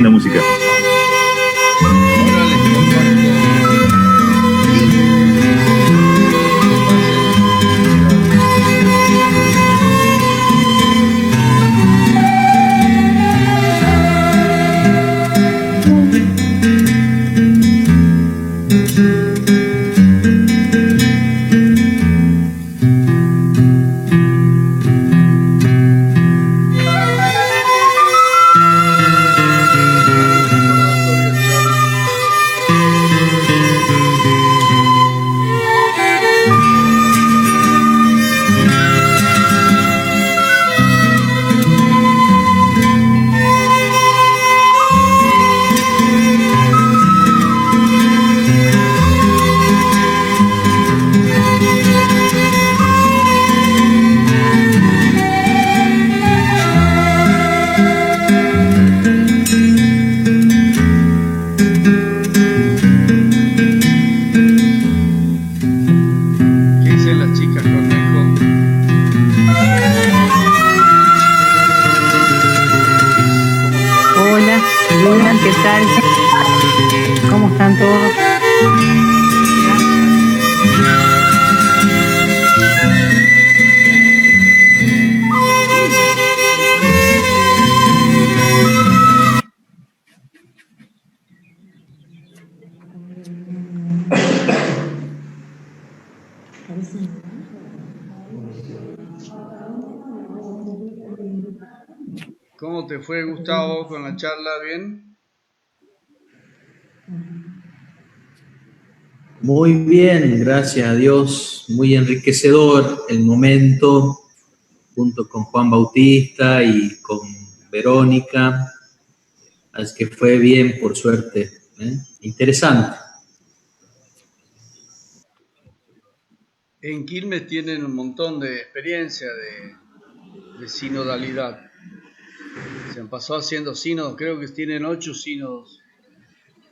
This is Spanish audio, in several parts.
linda música. Ahora les comparto ¿Cómo te fue, Gustavo, con la charla? ¿Bien? Muy bien, gracias a Dios. Muy enriquecedor el momento, junto con Juan Bautista y con Verónica. Así que fue bien, por suerte. Interesante. En Quilmes tienen un montón de experiencia de sinodalidad. Se han pasado haciendo sínodos, creo que tienen 8 sínodos.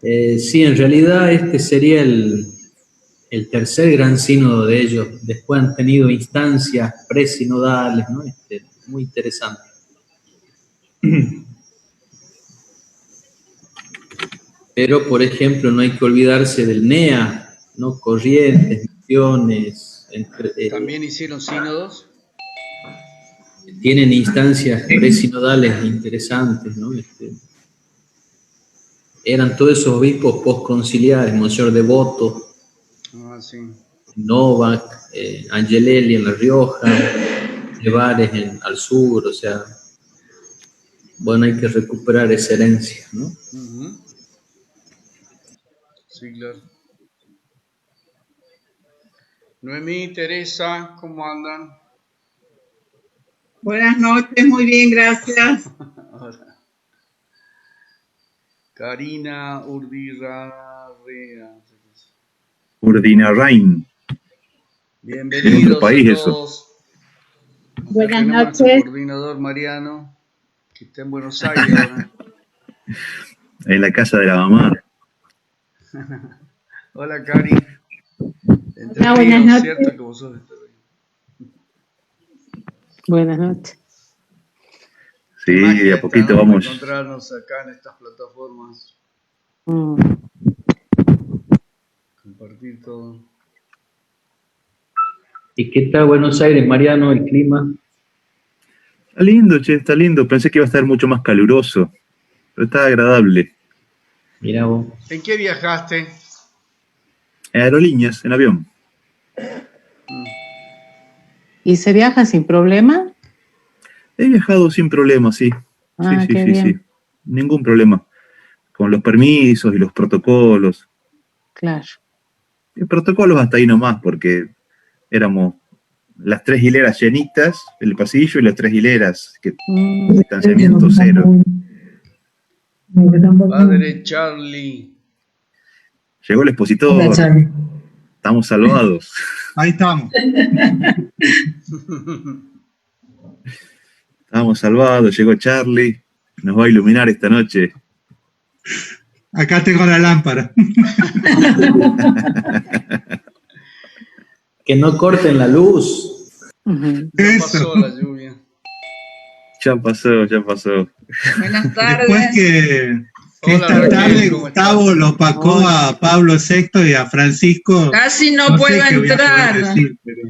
Sí, en realidad este sería el tercer gran sínodo de ellos. Después han tenido instancias presinodales, ¿no? Muy interesante. Pero, por ejemplo, no hay que olvidarse del NEA, ¿no? Corrientes, Misiones. ¿También hicieron sínodos? Tienen instancias presinodales interesantes, ¿no? Eran todos esos obispos postconciliares, Monseñor Devoto, Sí. Novak, Angelelli en La Rioja, Nevares al sur, o sea, bueno, hay que recuperar esa herencia, ¿no? Uh-huh. Sí, claro. Noemí, Teresa, ¿cómo andan? Buenas noches, muy bien, gracias. Hola. Karina Urdinarrain. Bienvenidos en otro país, a todos. eso. Buenas noches. El coordinador Mariano, que está en Buenos Aires ahora. En la casa de la mamá. Hola, Cari. Hola, buenas noches. Cierto que vos sos de Buenas noches. Sí, de a poquito, ¿no? Vamos. Encontrarnos acá en estas plataformas. Compartir todo. ¿Y qué tal Buenos Aires, Mariano, el clima? Está lindo, che, está lindo. Pensé que iba a estar mucho más caluroso, pero está agradable. Mirá vos. ¿En qué viajaste? En aerolíneas, en avión. ¿Y se viaja sin problema? He viajado sin problema, sí. Sí. Ningún problema. Con los permisos y los protocolos. Claro. Y protocolos hasta ahí nomás, porque éramos las 3 hileras llenitas, el pasillo y las 3 hileras, que distanciamiento cero. Padre Charlie. Llegó el expositor. Hola, Charlie. Estamos salvados. Ahí estamos. Estamos salvados, llegó Charlie. Nos va a iluminar esta noche. Acá tengo la lámpara. Que no corten la luz. Ya pasó la lluvia. Ya pasó. Buenas tardes. Después que Que Hola, esta Raquel, tarde ¿cómo Gustavo estás? lo opacó a Pablo VI y a Francisco. Casi no No puedo sé qué voy a poder entrar. decir, pero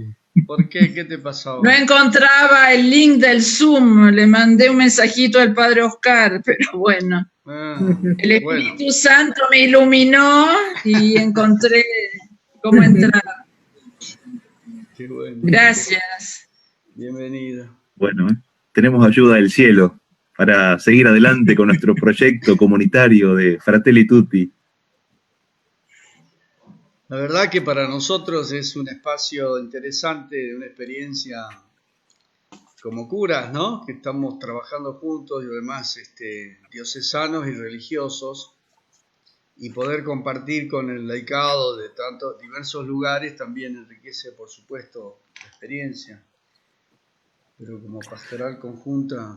¿Por qué? ¿Qué te pasó? No encontraba el link del Zoom. Le mandé un mensajito al padre Oscar, pero bueno. Ah, El bueno, Espíritu Santo me iluminó y encontré cómo entrar. qué bueno. Gracias. Bienvenida. Bueno, tenemos ayuda del cielo para seguir adelante con nuestro proyecto comunitario de Fratelli Tutti. La verdad que para nosotros es un espacio interesante, una experiencia como curas, ¿no? Que estamos trabajando juntos y además diocesanos y religiosos, y poder compartir con el laicado de tantos diversos lugares también enriquece, por supuesto, la experiencia. Pero como pastoral conjunta,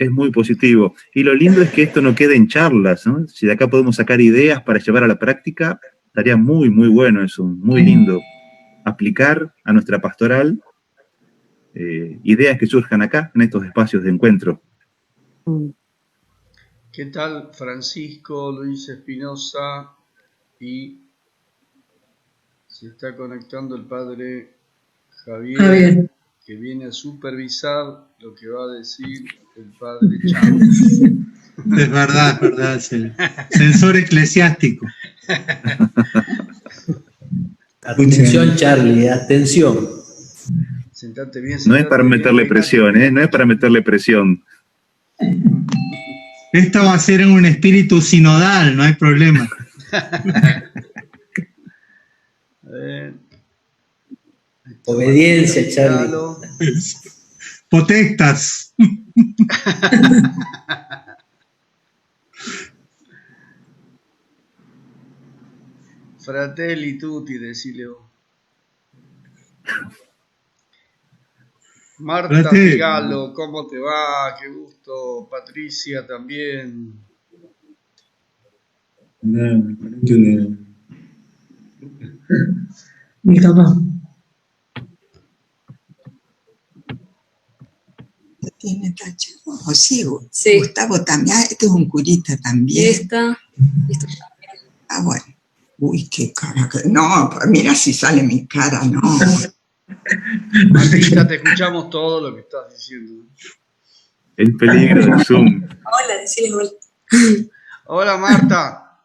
Es muy positivo. Y lo lindo es que esto no quede en charlas, ¿no? Si de acá podemos sacar ideas para llevar a la práctica, estaría muy, muy bueno eso, muy lindo. Aplicar a nuestra pastoral ideas que surjan acá, en estos espacios de encuentro. ¿qué tal Francisco, Luis Espinosa? Y se está conectando el padre Javier, que viene a supervisar lo que va a decir el padre Chávez. es verdad, es el sensor eclesiástico. Atención, Charlie, atención. Sentate bien, No es para meterle presión, ¿eh? No es para meterle presión. Esto va a ser en un espíritu sinodal, no hay problema. Obediencia, Charlie. Potestas. Fratelli tutti, decile vos. Marta Fratelli. Figalo, ¿cómo te va? Qué gusto. Patricia también. ¿Tiene tacho? Oh, sí, Gustavo también. Ah, este es un curita también. Esta. Ah, bueno. Uy, qué cara. No, mira si sale mi cara, no. Martita, te escuchamos todo lo que estás diciendo. El peligro del Zoom. Hola, decile hola. Hola, Marta.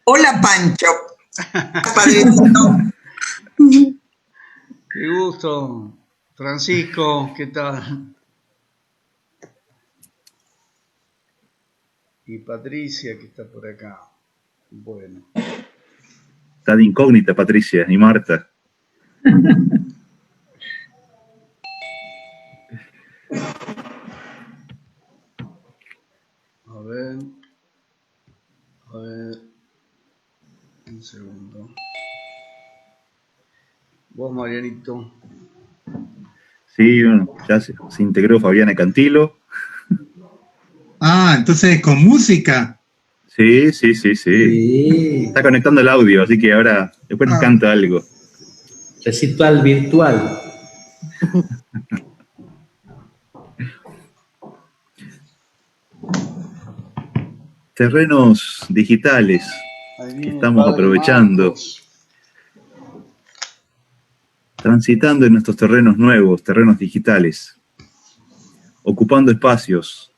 Hola, Pancho. Padrecito. Qué gusto. Francisco, ¿qué tal? Y Patricia, que está por acá. Bueno. Está de incógnita Patricia y Marta. A ver. Un segundo. Vos, Marianito. Sí, bueno, ya se integró Fabiana Cantilo. Ah, entonces con música. Sí. Sí. Está conectando el audio, así que ahora después nos canta algo. Recital virtual. Terrenos digitales Ahí que viene estamos Padre aprovechando, Marcos. transitando en nuestros terrenos nuevos, terrenos digitales, ocupando espacios.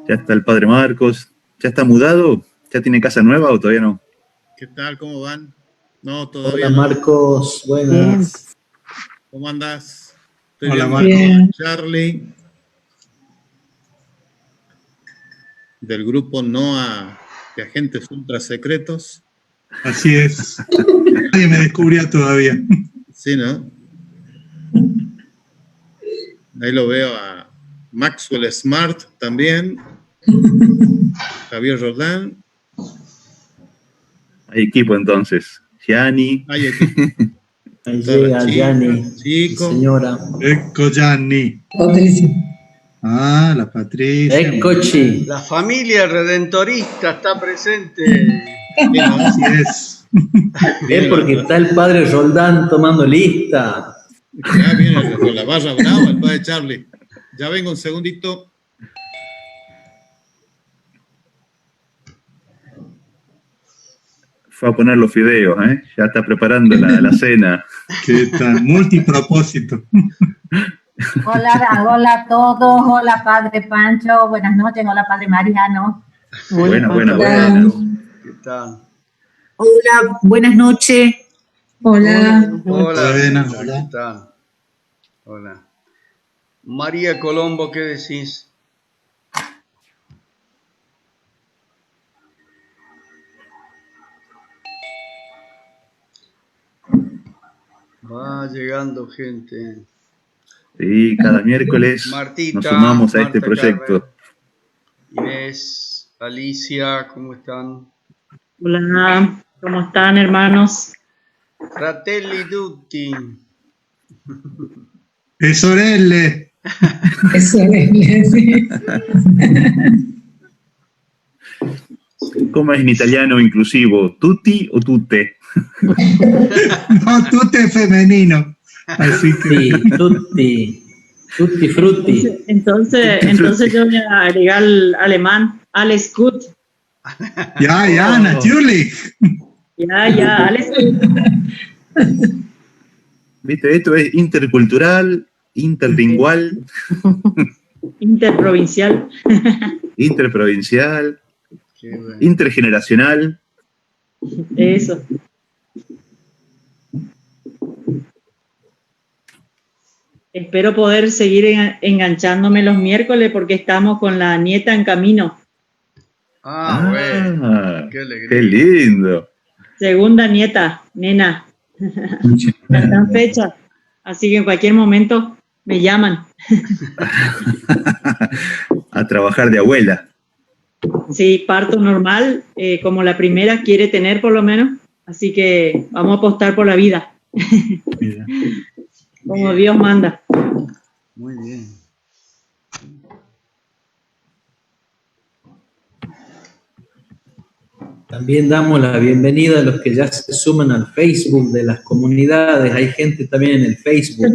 Ya está el Padre Marcos. ¿Ya está mudado? ¿Ya tiene casa nueva o todavía no? ¿Qué tal? ¿Cómo van? No, todavía Hola, no. Marcos. Buenas. ¿Cómo andás? Estoy Hola, viendo Marcos. a Charlie del grupo NOA de Agentes Ultra Secretos. Así es. Nadie me descubrió todavía. Sí, ¿no? Ahí lo veo a Maxwell Smart también. Javier Roldán. Hay equipo entonces. Gianni. Hay equipo. Ahí Toda la llega chica, Gianni, chico. señora. Ecco Gianni. Ah, la Patricia. Eccoci. La familia redentorista está presente. Sí, ¿no? Así es. Es porque está el padre Roldán tomando lista. Ya viene con la barra brava el padre Charlie. Ya vengo un segundito. Fue a poner los fideos, ¿eh? Ya está preparando la cena. ¿Qué tal? Multipropósito. Hola a todos, hola Padre Pancho, buenas noches, hola Padre Mariano. Buena. ¿Qué tal? Hola, buenas noches. Hola. Hola, Buenas, ¿qué hola. tal? Hola. María Colombo, ¿qué decís? Va llegando gente. Sí, cada miércoles Martita, nos sumamos a este Marta proyecto. Carver, Inés, Alicia, ¿cómo están? Hola, ¿cómo están, hermanos? Fratelli tutti. Tesorelle. Sí. ¿Cómo es en italiano inclusivo? ¿Tutti o tutte? No, tutte es femenino. Así que. Tutti frutti. Entonces yo voy a agregar el alemán, alles gut. Ya, natürlich. Ya, alles gut. ¿Viste? Esto es intercultural, interlingual, Interprovincial. interprovincial, Qué bueno. intergeneracional. Eso. Espero poder seguir enganchándome los miércoles porque estamos con la nieta en camino. Bueno, qué alegría. Qué lindo. Segunda nieta, nena. Ya están fechas. Así que en cualquier momento me llaman. A trabajar de abuela. Sí, parto normal, como la primera quiere tener por lo menos. Así que vamos a apostar por la vida. Como Bien. Dios manda. Muy bien. También damos la bienvenida a los que ya se suman al Facebook de las comunidades. Hay gente también en el Facebook.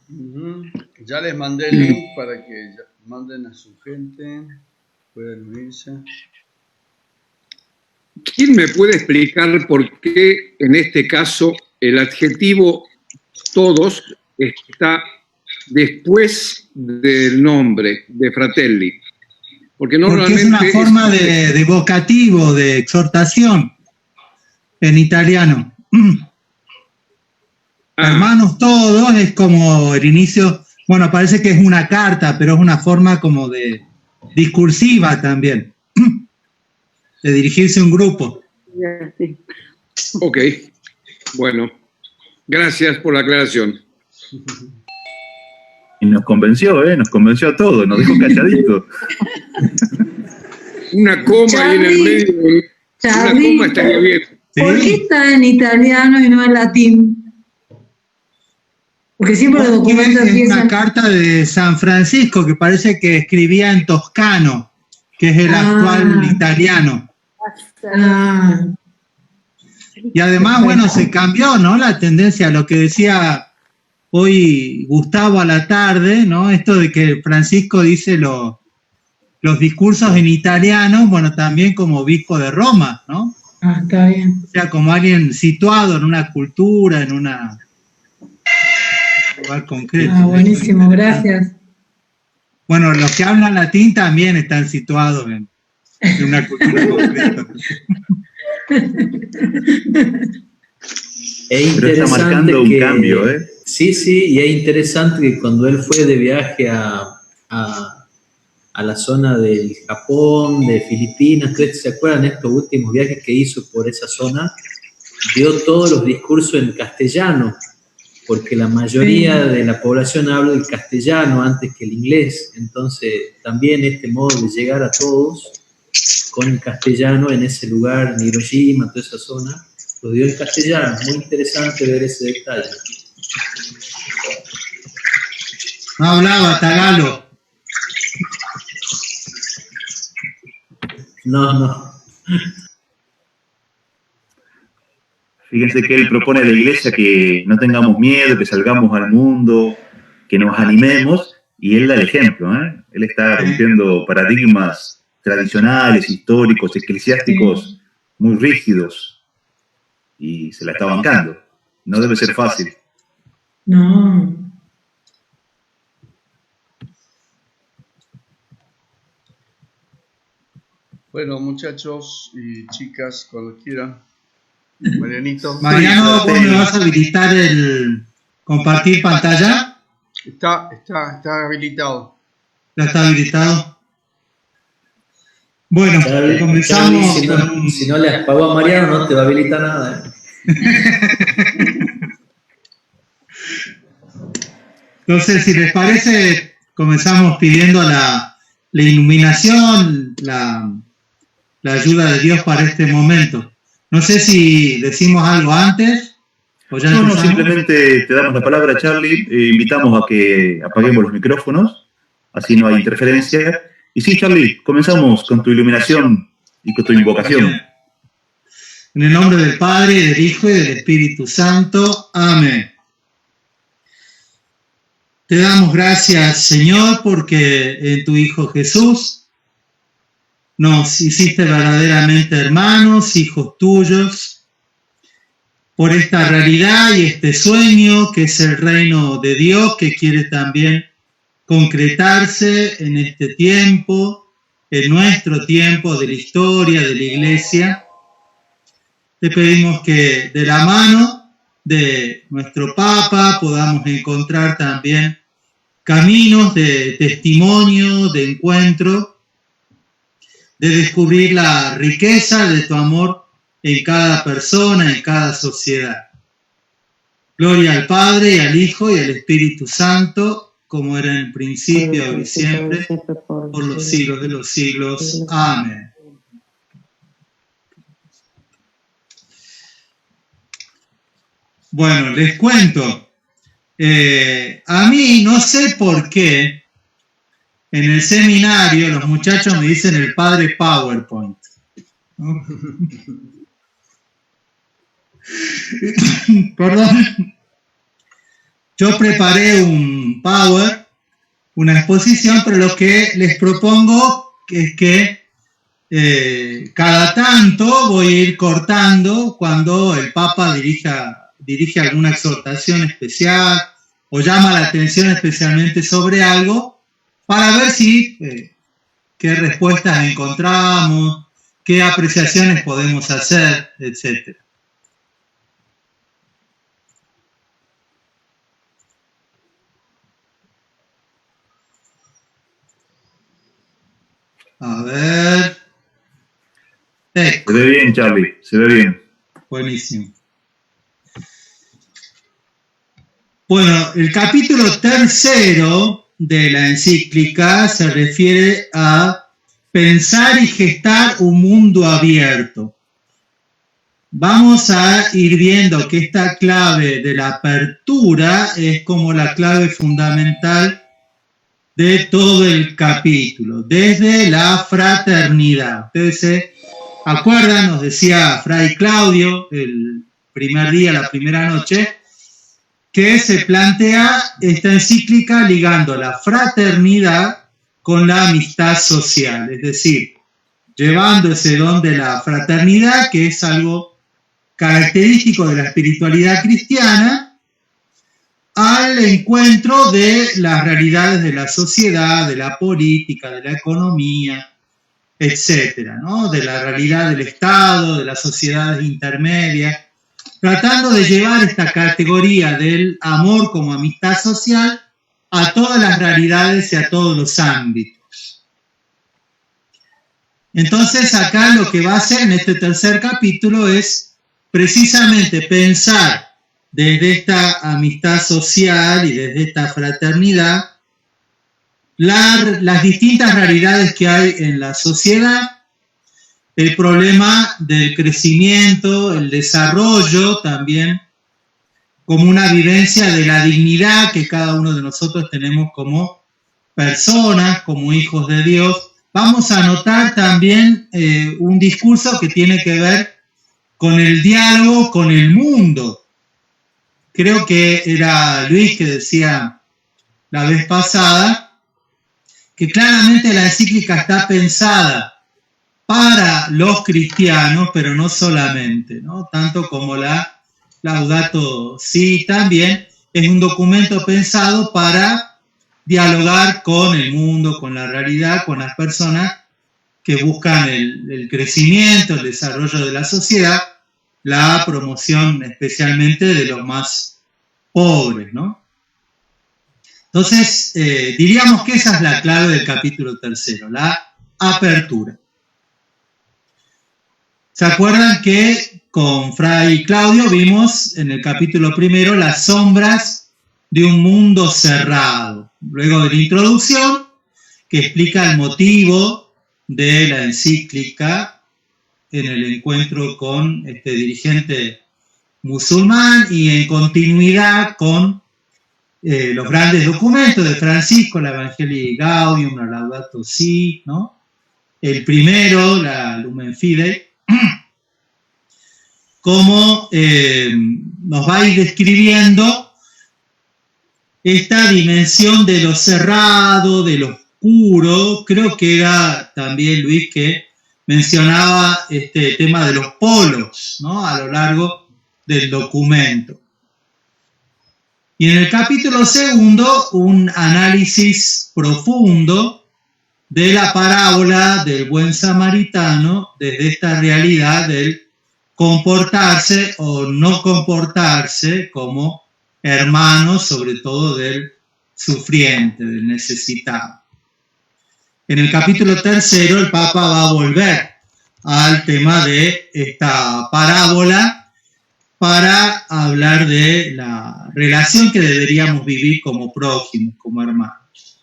Ujú. Ya les mandé el link para que manden a su gente, puedan unirse. ¿Quién me puede explicar por qué en este caso el adjetivo todos está después del nombre de Fratelli? Porque es una forma de vocativo, de exhortación en italiano. Hermanos todos es como el inicio, bueno, parece que es una carta, pero es una forma como de discursiva también, de dirigirse a un grupo. Ok, bueno, gracias por la aclaración. Y nos convenció a todos, nos dejó calladitos. Una coma ahí en el medio, una coma estaría bien. ¿Por qué está en italiano y no en latín? Porque siempre los documentos Es empiezan... una carta de San Francisco que parece que escribía en toscano, que es el actual italiano. Y además, bueno, se cambió, ¿no? La tendencia, lo que decía hoy Gustavo a la tarde, ¿no? Esto de que Francisco dice los discursos en italiano, bueno, también como obispo de Roma, ¿no? Está bien. O sea, como alguien situado en una cultura, en un lugar concreto. Buenísimo, gracias. Bueno, los que hablan latín también están situados en una cultura concreta. Es Pero está marcando un cambio, ¿eh? Sí, y es interesante que cuando él fue de viaje a la zona del Japón, de Filipinas, ¿ustedes se acuerdan de estos últimos viajes que hizo por esa zona? Dio todos los discursos en castellano, porque la mayoría de la población habla el castellano antes que el inglés. Entonces, también este modo de llegar a todos con el castellano en ese lugar, en Hiroshima, toda esa zona, lo dio en castellano. Muy interesante ver ese detalle. No hablaba tagalo. No. Fíjense que él propone a la iglesia que no tengamos miedo, que salgamos al mundo, que nos animemos, y él da el ejemplo, ¿eh? Él está rompiendo paradigmas tradicionales, históricos, eclesiásticos muy rígidos, y se la está bancando. No debe ser fácil. No. Bueno, muchachos y chicas, cuando quieran. Marianito. Mariano, ¿vos me vas a habilitar el compartir pantalla? Está habilitado. ¿Ya está habilitado? Bueno, comenzamos. Si no le apagó a Mariano, no te va a habilitar nada. Entonces, si les parece, comenzamos pidiendo la iluminación, la ayuda de Dios para este momento. No sé si decimos algo antes o ya no, simplemente te damos la palabra, Charlie, invitamos a que apaguemos los micrófonos, así no hay interferencia. Y sí, Charlie, comenzamos con tu iluminación y con tu invocación. En el nombre del Padre, del Hijo y del Espíritu Santo. Amén. Te damos gracias, Señor, porque en tu Hijo Jesús nos hiciste verdaderamente hermanos, hijos tuyos, por esta realidad y este sueño que es el reino de Dios, que quiere también concretarse en este tiempo, en nuestro tiempo de la historia de la Iglesia. Te pedimos que de la mano de nuestro Papa podamos encontrar también caminos de testimonio, de encuentro, de descubrir la riqueza de tu amor en cada persona, en cada sociedad. Gloria al Padre, y al Hijo, y al Espíritu Santo, como era en el principio, ahora y siempre, por los siglos de los siglos. Amén. Bueno, les cuento. A mí, no sé por qué, en el seminario los muchachos me dicen el padre PowerPoint, ¿no? Perdón. Yo preparé un Power, una exposición, pero lo que les propongo es que cada tanto voy a ir cortando cuando el Papa dirige alguna exhortación especial o llama la atención especialmente sobre algo, para ver si qué respuestas encontramos, qué apreciaciones podemos hacer, etc. A ver. Se ve bien, Charlie, se ve bien. Buenísimo. Bueno, el capítulo 3 de la encíclica se refiere a pensar y gestar un mundo abierto. Vamos a ir viendo que esta clave de la apertura es como la clave fundamental de todo el capítulo, desde la fraternidad. Ustedes se acuerdan, nos decía Fray Claudio el primer día, la primera noche, que se plantea esta encíclica ligando la fraternidad con la amistad social, es decir, llevando ese don de la fraternidad, que es algo característico de la espiritualidad cristiana, al encuentro de las realidades de la sociedad, de la política, de la economía, etcétera, ¿no? De la realidad del Estado, de las sociedades intermedias, tratando de llevar esta categoría del amor como amistad social a todas las realidades y a todos los ámbitos. Entonces acá lo que va a hacer en este tercer capítulo es precisamente pensar desde esta amistad social y desde esta fraternidad las distintas realidades que hay en la sociedad, el problema del crecimiento, el desarrollo también, como una vivencia de la dignidad que cada uno de nosotros tenemos como personas, como hijos de Dios, vamos a notar también un discurso que tiene que ver con el diálogo con el mundo. Creo que era Luis que decía la vez pasada que claramente la encíclica está pensada para los cristianos, pero no solamente, ¿no? Tanto como la Laudato Si también es un documento pensado para dialogar con el mundo, con la realidad, con las personas que buscan el crecimiento, el desarrollo de la sociedad, la promoción especialmente de los más pobres, ¿no? Entonces, diríamos que esa es la clave del capítulo 3, la apertura. ¿Se acuerdan que con Fray Claudio vimos en el capítulo 1 las sombras de un mundo cerrado? Luego de la introducción, que explica el motivo de la encíclica en el encuentro con este dirigente musulmán y en continuidad con los grandes documentos de Francisco, la Evangelii Gaudium, la Laudato Si, ¿no? El primero, la Lumen Fidei, cómo nos va a ir describiendo esta dimensión de lo cerrado, de lo oscuro. Creo que era también Luis que mencionaba este tema de los polos, ¿no? A lo largo del documento. Y en el capítulo 2, un análisis profundo de la parábola del buen samaritano desde esta realidad del comportarse o no comportarse como hermanos, sobre todo del sufriente, del necesitado. En el capítulo 3, el Papa va a volver al tema de esta parábola para hablar de la relación que deberíamos vivir como prójimos, como hermanos.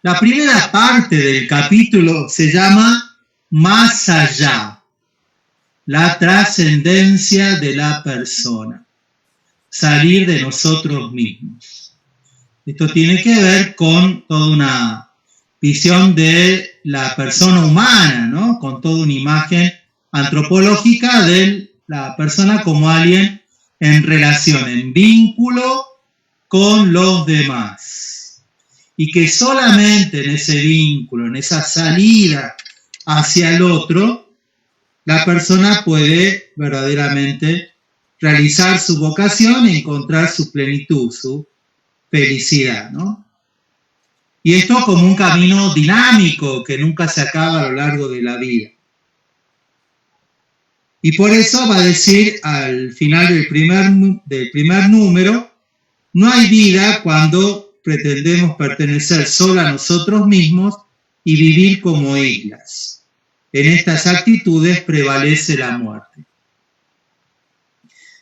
La primera parte del capítulo se llama Más allá, la trascendencia de la persona, salir de nosotros mismos. Esto tiene que ver con toda una visión de la persona humana, ¿no? Con toda una imagen antropológica de la persona como alguien en relación, en vínculo con los demás. Y que solamente en ese vínculo, en esa salida hacia el otro, la persona puede verdaderamente realizar su vocación y encontrar su plenitud, su felicidad, ¿no? Y esto como un camino dinámico que nunca se acaba a lo largo de la vida. Y por eso va a decir al final del primer número, no hay vida cuando pretendemos pertenecer solo a nosotros mismos y vivir como islas. En estas actitudes prevalece la muerte.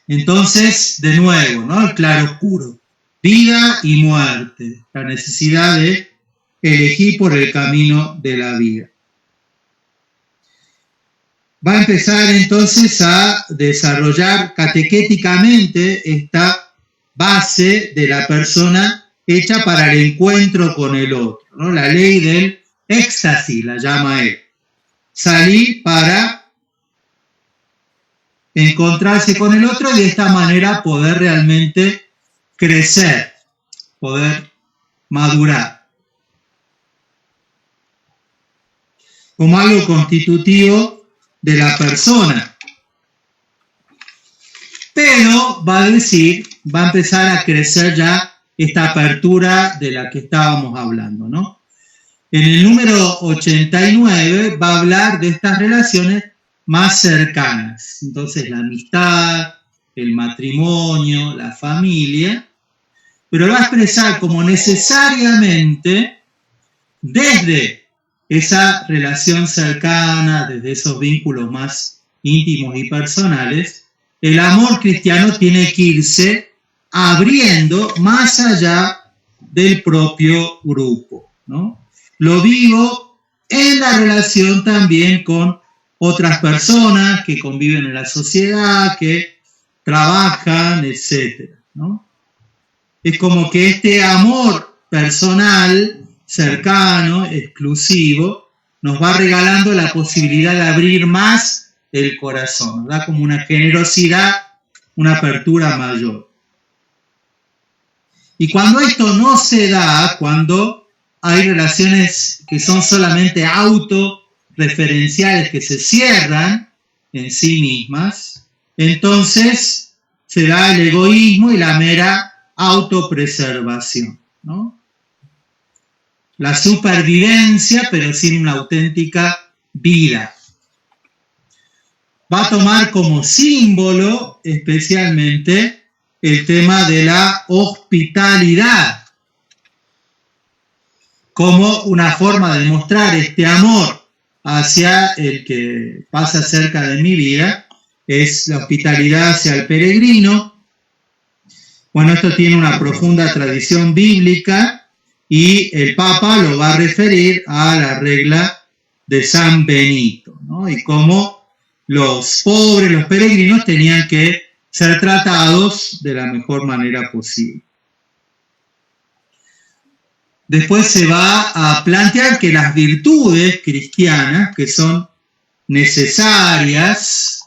Entonces, de nuevo, ¿no? El claroscuro, vida y muerte, la necesidad de elegir por el camino de la vida. Va a empezar entonces a desarrollar catequéticamente esta base de la persona hecha para el encuentro con el otro, ¿no? La ley del éxtasis, la llama él. Salir para encontrarse con el otro y de esta manera poder realmente crecer, poder madurar. Como algo constitutivo de la persona. Pero va a empezar a crecer ya esta apertura de la que estábamos hablando, ¿no? En el número 89 va a hablar de estas relaciones más cercanas. Entonces, la amistad, el matrimonio, la familia, pero va a expresar como necesariamente desde esa relación cercana, desde esos vínculos más íntimos y personales, el amor cristiano tiene que irse abriendo más allá del propio grupo, ¿no? Lo vivo en la relación también con otras personas que conviven en la sociedad, que trabajan, etc., ¿no? Es como que este amor personal cercano, exclusivo, nos va regalando la posibilidad de abrir más el corazón, nos da como una generosidad, una apertura mayor. Y cuando esto no se da, cuando hay relaciones que son solamente autorreferenciales, que se cierran en sí mismas, entonces se da el egoísmo y la mera autopreservación, ¿no? La supervivencia, pero sin una auténtica vida. Va a tomar como símbolo especialmente el tema de la hospitalidad, como una forma de mostrar este amor hacia el que pasa cerca de mi vida, es la hospitalidad hacia el peregrino. Bueno, esto tiene una profunda tradición bíblica y el Papa lo va a referir a la regla de San Benito, ¿no? Y cómo los pobres, los peregrinos, tenían que ser tratados de la mejor manera posible. Después se va a plantear que las virtudes cristianas, que son necesarias,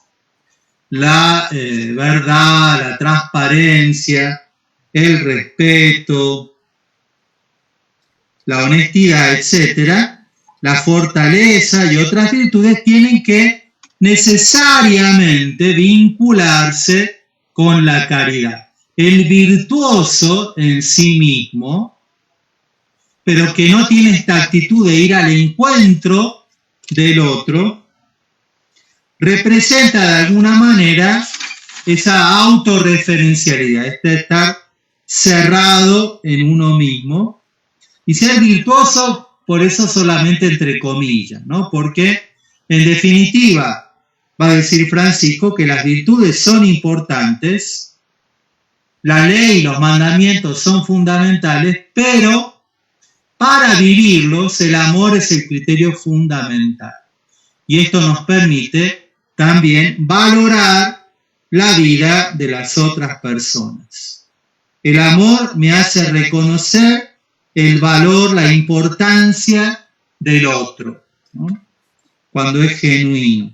la verdad, la transparencia, el respeto, la honestidad, etcétera, la fortaleza y otras virtudes tienen que necesariamente vincularse con la caridad. El virtuoso en sí mismo, pero que no tiene esta actitud de ir al encuentro del otro, representa de alguna manera esa autorreferencialidad, este estar cerrado en uno mismo, y ser virtuoso, por eso solamente entre comillas, ¿no? Porque, en definitiva, va a decir Francisco que las virtudes son importantes, la ley y los mandamientos son fundamentales, pero para vivirlos el amor es el criterio fundamental. Y esto nos permite también valorar la vida de las otras personas. El amor me hace reconocer el valor, la importancia del otro, ¿no? Cuando es genuino.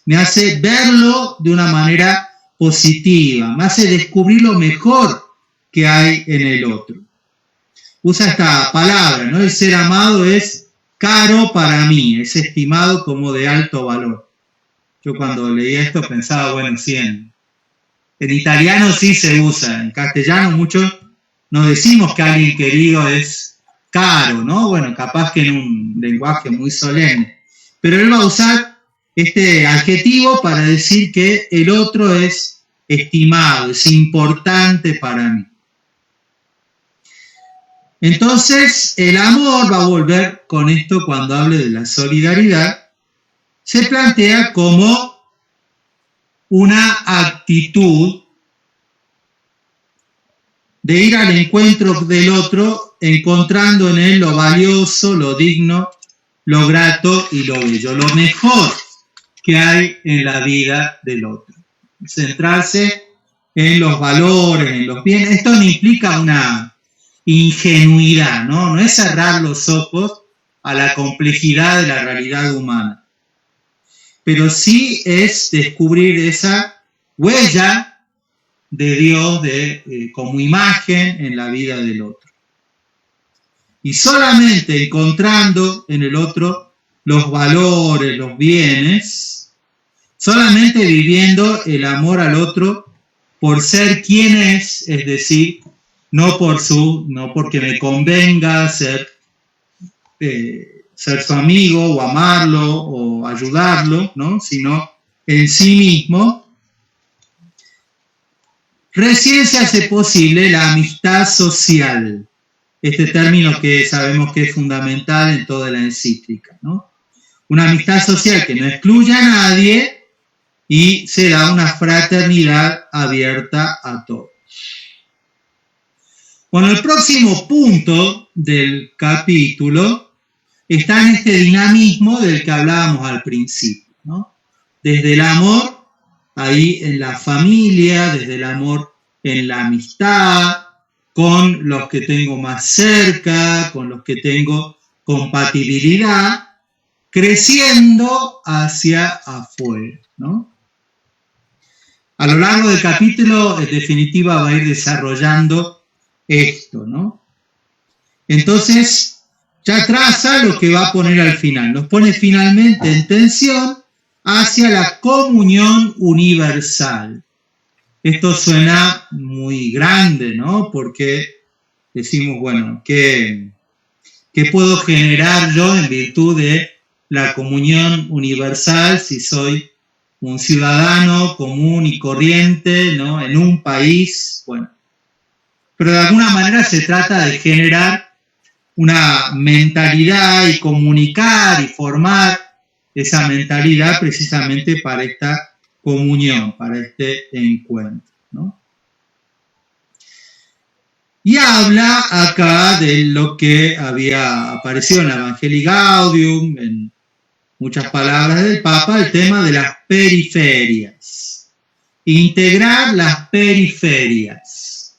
Me hace verlo de una manera positiva, me hace descubrir lo mejor que hay en el otro. Usa esta palabra, ¿no? El ser amado es caro para mí, es estimado como de alto valor. Yo cuando leía esto pensaba, bueno, sí, en italiano sí se usa, en castellano muchos no decimos que alguien querido es caro, ¿no? Bueno, capaz que en un lenguaje muy solemne. Pero él va a usar este adjetivo para decir que el otro es estimado, es importante para mí. Entonces, el amor, va a volver con esto cuando hable de la solidaridad, se plantea como una actitud de ir al encuentro del otro, encontrando en él lo valioso, lo digno, lo grato y lo bello, lo mejor que hay en la vida del otro. Centrarse en los valores, en los bienes. Esto no implica una ingenuidad, ¿no? No es cerrar los ojos a la complejidad de la realidad humana, pero sí es descubrir esa huella de Dios como imagen en la vida del otro. Y solamente encontrando en el otro los valores, los bienes, solamente viviendo el amor al otro por ser quien es decir, no porque me convenga ser su amigo o amarlo o ayudarlo, ¿no? Sino en sí mismo, recién se hace posible la amistad social, este término que sabemos que es fundamental en toda la encíclica, ¿no? Una amistad social que no excluye a nadie y se da una fraternidad abierta a todos. Bueno, el próximo punto del capítulo está en este dinamismo del que hablábamos al principio, ¿no? Desde el amor, ahí en la familia, desde el amor en la amistad, con los que tengo más cerca, con los que tengo compatibilidad, creciendo hacia afuera, ¿no? A lo largo del capítulo, en definitiva, va a ir desarrollando esto, ¿no? Entonces, ya traza lo que va a poner al final. Nos pone finalmente en tensión hacia la comunión universal. Esto suena muy grande, ¿no? Porque decimos, bueno, ¿qué puedo generar yo en virtud de la comunión universal si soy un ciudadano común y corriente, ¿no? En un país, bueno. Pero de alguna manera se trata de generar una mentalidad y comunicar y formar esa mentalidad precisamente para esta comunión, para este encuentro, ¿no? Y habla acá de lo que había aparecido en la Evangelii Gaudium, en muchas palabras del Papa, el tema de las periferias. Integrar las periferias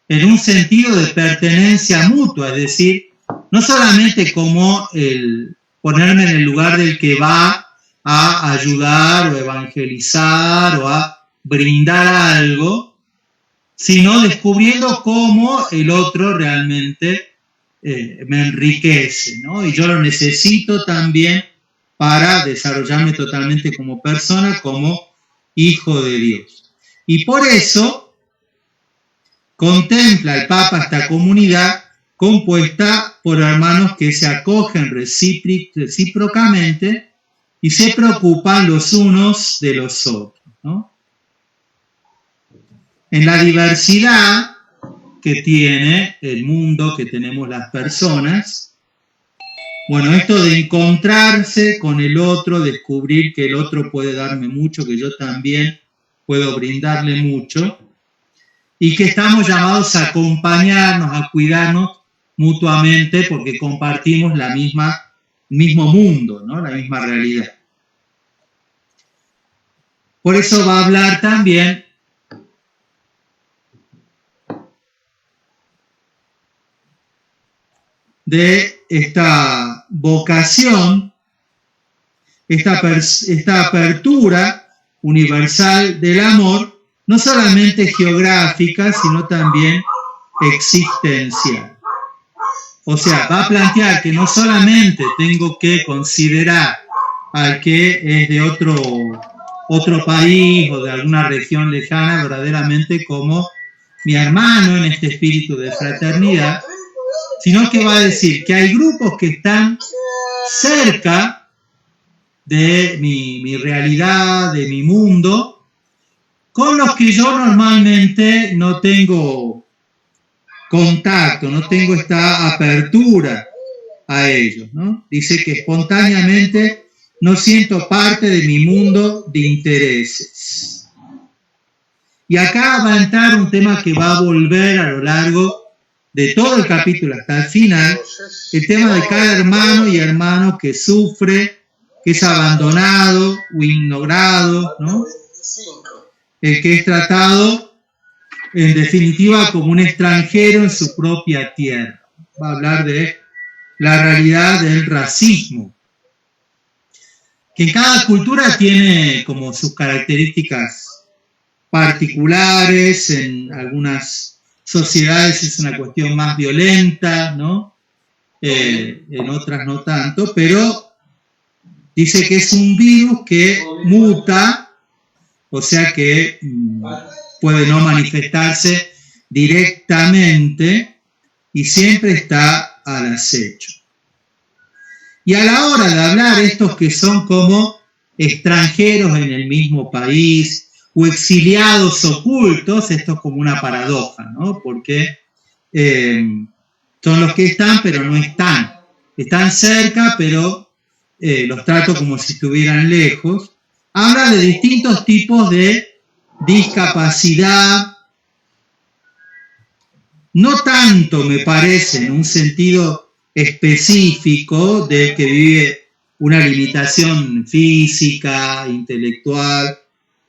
en un sentido de pertenencia mutua, es decir, no solamente como el ponerme en el lugar del que va a ayudar o evangelizar o a brindar algo, sino descubriendo cómo el otro realmente me enriquece, ¿no? Y yo lo necesito también para desarrollarme totalmente como persona, como hijo de Dios. Y por eso contempla el Papa esta comunidad compuesta por hermanos que se acogen recíprocamente y se preocupan los unos de los otros, ¿no? En la diversidad que tiene el mundo, que tenemos las personas, bueno, esto de encontrarse con el otro, descubrir que el otro puede darme mucho, que yo también puedo brindarle mucho, y que estamos llamados a acompañarnos, a cuidarnos mutuamente porque compartimos el mismo mundo, ¿no? La misma realidad. Por eso va a hablar también de esta vocación, esta apertura universal del amor, no solamente geográfica, sino también existencial. O sea, va a plantear que no solamente tengo que considerar al que es de otro país o de alguna región lejana verdaderamente como mi hermano en este espíritu de fraternidad, sino que va a decir que hay grupos que están cerca de mi realidad, de mi mundo, con los que yo normalmente no tengo contacto, no tengo esta apertura a ellos, ¿no? Dice que espontáneamente no siento parte de mi mundo de intereses. Y acá va a entrar un tema que va a volver a lo largo de todo el capítulo hasta el final, el tema de cada hermano y hermano que sufre, que es abandonado o ignorado, ¿no? El que es tratado, en definitiva, como un extranjero en su propia tierra. Va a hablar de la realidad del racismo, que en cada cultura tiene como sus características particulares, en algunas sociedades es una cuestión más violenta, ¿no? En otras no tanto, pero dice que es un virus que muta, o sea que puede no manifestarse directamente y siempre está al acecho. Y a la hora de hablar estos que son como extranjeros en el mismo país o exiliados ocultos, esto es como una paradoja, ¿no? Porque son los que están, pero no están. Están cerca, pero los trato como si estuvieran lejos. Habla de distintos tipos de discapacidad, no tanto me parece en un sentido específico de que vive una limitación física, intelectual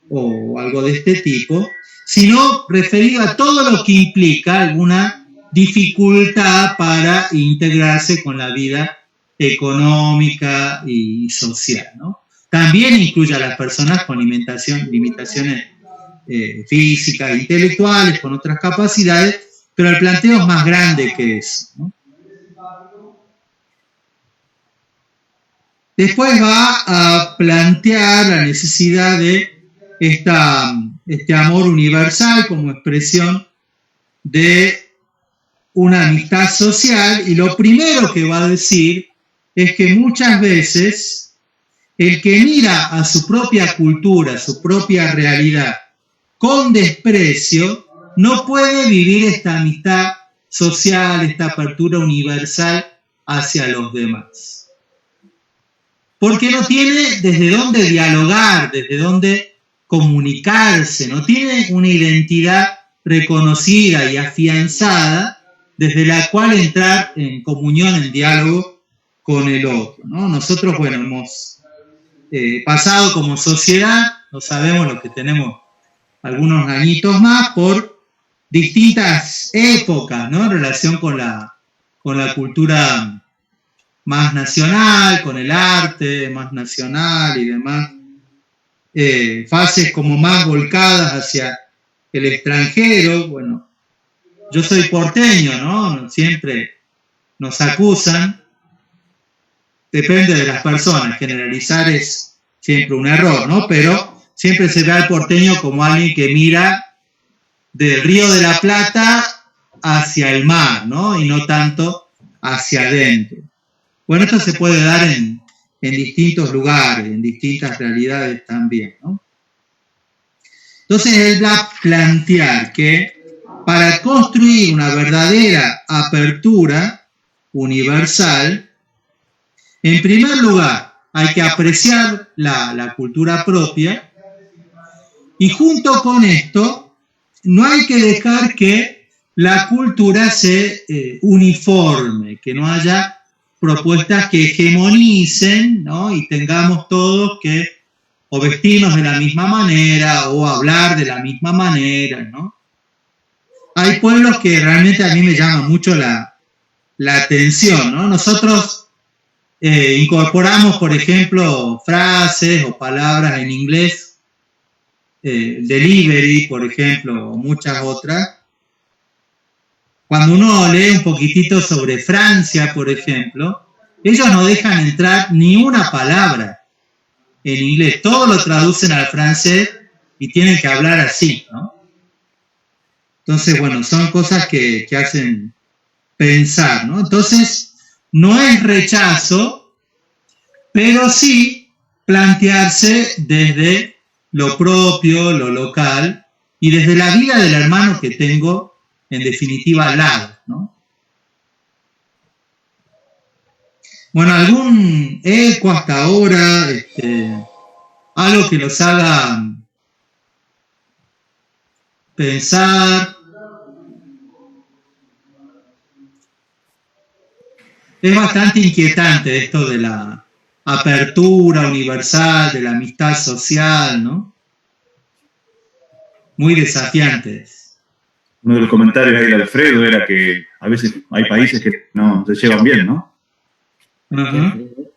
o algo de este tipo, sino referido a todo lo que implica alguna dificultad para integrarse con la vida económica y social, ¿no? También incluye a las personas con limitaciones físicas, intelectuales, con otras capacidades, pero el planteo es más grande que eso, ¿no? Después va a plantear la necesidad de este amor universal como expresión de una amistad social, y lo primero que va a decir es que muchas veces el que mira a su propia cultura, a su propia realidad con desprecio, no puede vivir esta amistad social, esta apertura universal hacia los demás. Porque no tiene desde dónde dialogar, desde dónde comunicarse, no tiene una identidad reconocida y afianzada desde la cual entrar en comunión, en diálogo con el otro, ¿no? Nosotros, bueno, hemos pasado como sociedad, no sabemos lo que tenemos algunos añitos más, por distintas épocas, ¿no? En relación con la cultura más nacional, con el arte más nacional y demás, fases como más volcadas hacia el extranjero. Bueno, yo soy porteño, ¿no? Siempre nos acusan, depende de las personas, generalizar es siempre un error, ¿no? Pero siempre se ve al porteño como alguien que mira del Río de la Plata hacia el mar, ¿no? Y no tanto hacia adentro. Bueno, esto se puede dar en distintos lugares, en distintas realidades también, ¿no? Entonces él va a plantear que para construir una verdadera apertura universal, en primer lugar hay que apreciar la cultura propia, y junto con esto no hay que dejar que la cultura se uniforme, que no haya propuestas que hegemonicen, ¿no? Y tengamos todos que o vestirnos de la misma manera o hablar de la misma manera, ¿no? Hay pueblos que realmente a mí me llaman mucho la atención, ¿no? Nosotros incorporamos, por ejemplo, frases o palabras en inglés, delivery, por ejemplo, o muchas otras. Cuando uno lee un poquitito sobre Francia, por ejemplo, ellos no dejan entrar ni una palabra en inglés. Todo lo traducen al francés y tienen que hablar así, ¿no? Entonces, bueno, son cosas que hacen pensar, ¿no? Entonces, no es rechazo, pero sí plantearse desde lo propio, lo local, y desde la vida del hermano que tengo, en definitiva, al lado, ¿no? Bueno, algún eco hasta ahora, algo que los haga pensar. Es bastante inquietante esto de la apertura universal, de la amistad social, ¿no? Muy desafiante. Uno de los comentarios ahí de Alfredo era que a veces hay países que no se llevan bien, ¿no? Uh-huh.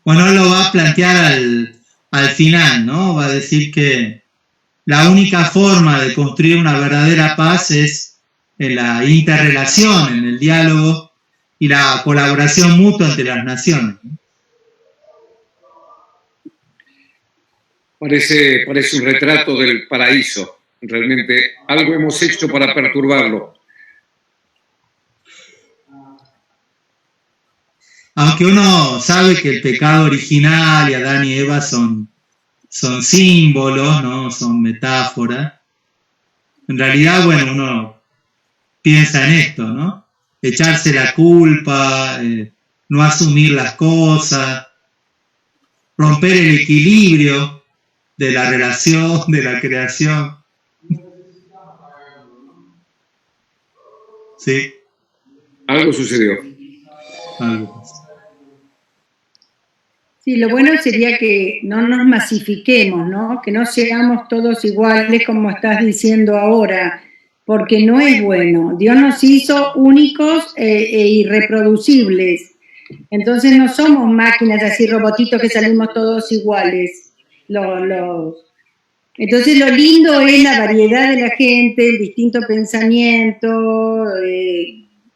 Bueno, él lo va a plantear al final, ¿no? Va a decir que la única forma de construir una verdadera paz es en la interrelación, en el diálogo y la colaboración mutua entre las naciones. Parece un retrato del paraíso. Realmente algo hemos hecho para perturbarlo. Aunque uno sabe que el pecado original y Adán y Eva son símbolos, ¿no? Son metáforas. En realidad, bueno, uno piensa en esto, ¿no? Echarse la culpa, no asumir las cosas, romper el equilibrio de la relación, de la creación. Sí. Algo sucedió. Algo. Sí, lo bueno sería que no nos masifiquemos, ¿no? Que no seamos todos iguales como estás diciendo ahora, porque no es bueno. Dios nos hizo únicos e irreproducibles. Entonces no somos máquinas así, robotitos que salimos todos iguales. Entonces lo lindo es la variedad de la gente, el distinto pensamiento,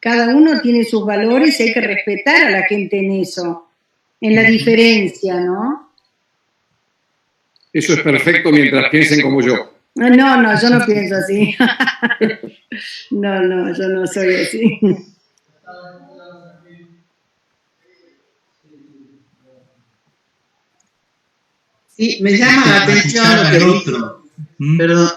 cada uno tiene sus valores y hay que respetar a la gente en eso, en la diferencia, ¿no? Eso es perfecto mientras piensen como yo. No, yo no pienso así. No, yo no soy así. Sí, me llama la atención lo que dijo, perdón,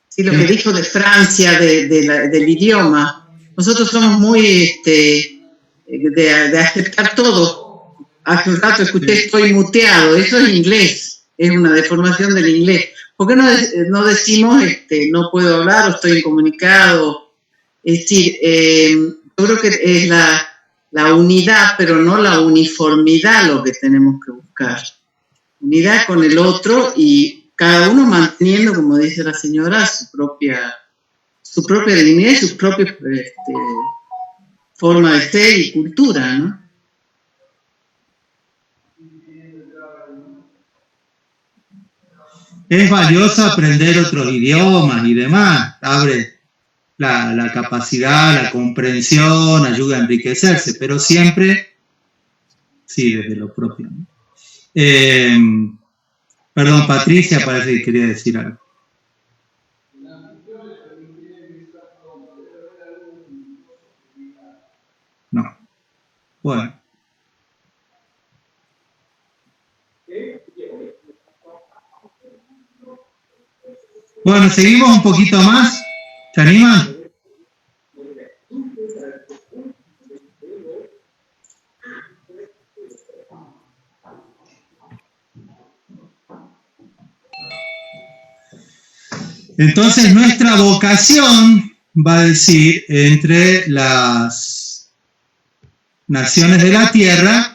sí, lo que dijo de Francia, del idioma. Nosotros somos muy de aceptar todo. Hace un rato escuché estoy muteado, eso es inglés, es una deformación del inglés. ¿Por qué no decimos no puedo hablar o estoy incomunicado? Es decir, yo creo que es la unidad, pero no la uniformidad lo que tenemos que buscar. Unidad con el otro y cada uno manteniendo, como dice la señora, su propia dignidad y su propia forma de ser y cultura, ¿no? Es valioso aprender otros idiomas y demás, abre la capacidad, la comprensión, ayuda a enriquecerse, pero siempre, sí, desde lo propio, ¿no? Perdón, Patricia parece que quería decir algo. No. Bueno. Bueno, seguimos un poquito más. ¿Se animan? Entonces nuestra vocación, va a decir, entre las naciones de la tierra,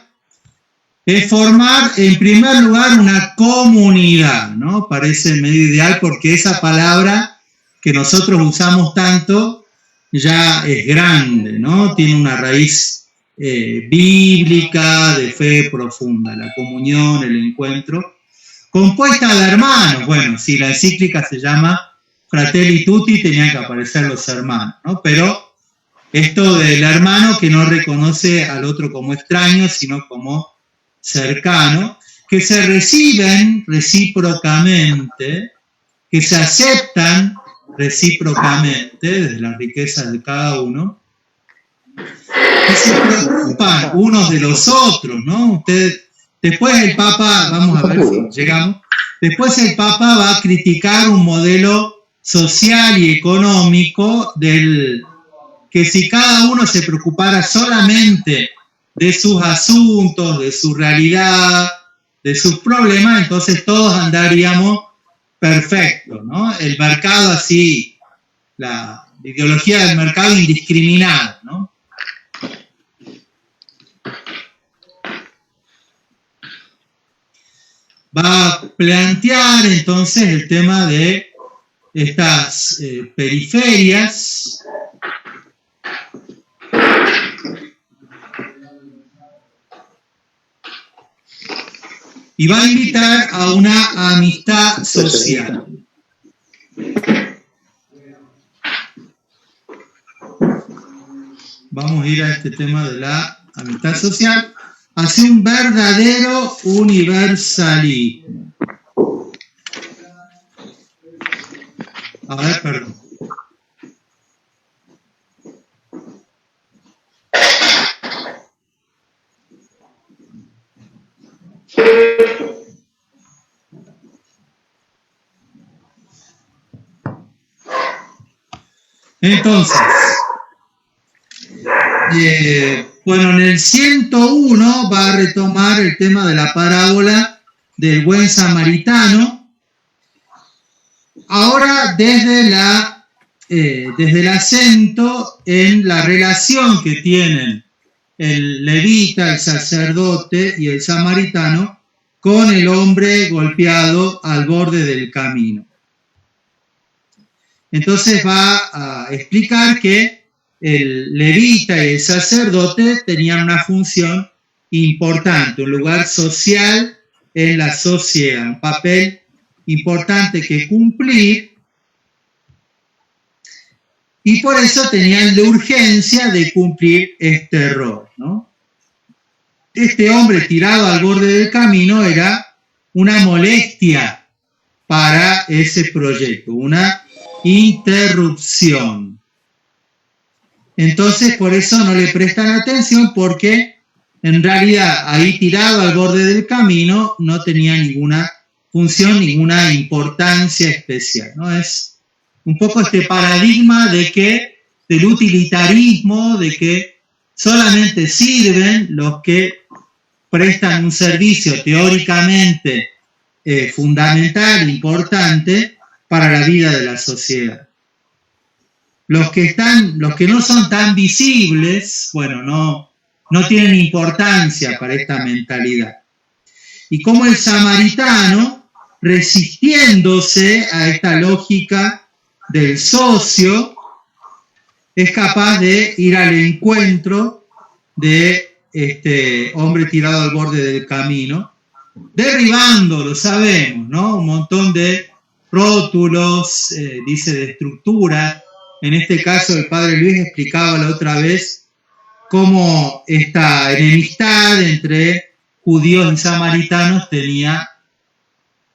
es formar en primer lugar una comunidad, ¿no? Parece medio ideal porque esa palabra que nosotros usamos tanto ya es grande, ¿no? Tiene una raíz bíblica, de fe profunda, la comunión, el encuentro, compuesta de hermanos. Bueno, si la encíclica se llama Fratelli Tutti, tenían que aparecer los hermanos, ¿no? Pero esto del hermano que no reconoce al otro como extraño, sino como cercano, que se reciben recíprocamente, que se aceptan recíprocamente desde las riquezas de cada uno, que se preocupan unos de los otros, ¿no? Ustedes, después el Papa, vamos a ver si llegamos, después el Papa va a criticar un modelo social y económico que si cada uno se preocupara solamente de sus asuntos, de su realidad, de sus problemas, entonces todos andaríamos perfectos, ¿no? El mercado así, la ideología del mercado indiscriminada, ¿no? Va a plantear entonces el tema de estas periferias y va a invitar a una amistad social. Vamos a ir a este tema de la amistad social hacia un verdadero universalismo. A ver, perdón. Entonces, bueno, en el 101 va a retomar el tema de la parábola del buen samaritano, ahora desde el acento en la relación que tienen el levita, el sacerdote y el samaritano con el hombre golpeado al borde del camino. Entonces va a explicar que el levita y el sacerdote tenían una función importante, un lugar social en la sociedad, un papel importante que cumplir, y por eso tenían la urgencia de cumplir este rol, ¿no? Este hombre tirado al borde del camino era una molestia para ese proyecto, una interrupción. Entonces, por eso no le prestan atención, porque en realidad ahí tirado al borde del camino no tenía ninguna función, ninguna importancia especial, ¿no? Es un poco este paradigma del utilitarismo, de que solamente sirven los que prestan un servicio teóricamente fundamental, importante para la vida de la sociedad. Los que no son tan visibles, bueno, no tienen importancia para esta mentalidad. Y como el samaritano, resistiéndose a esta lógica del socio, es capaz de ir al encuentro de este hombre tirado al borde del camino, derribando, lo sabemos, ¿no? Un montón de rótulos, dice, de estructura. En este caso, el padre Luis explicaba la otra vez cómo esta enemistad entre judíos y samaritanos tenía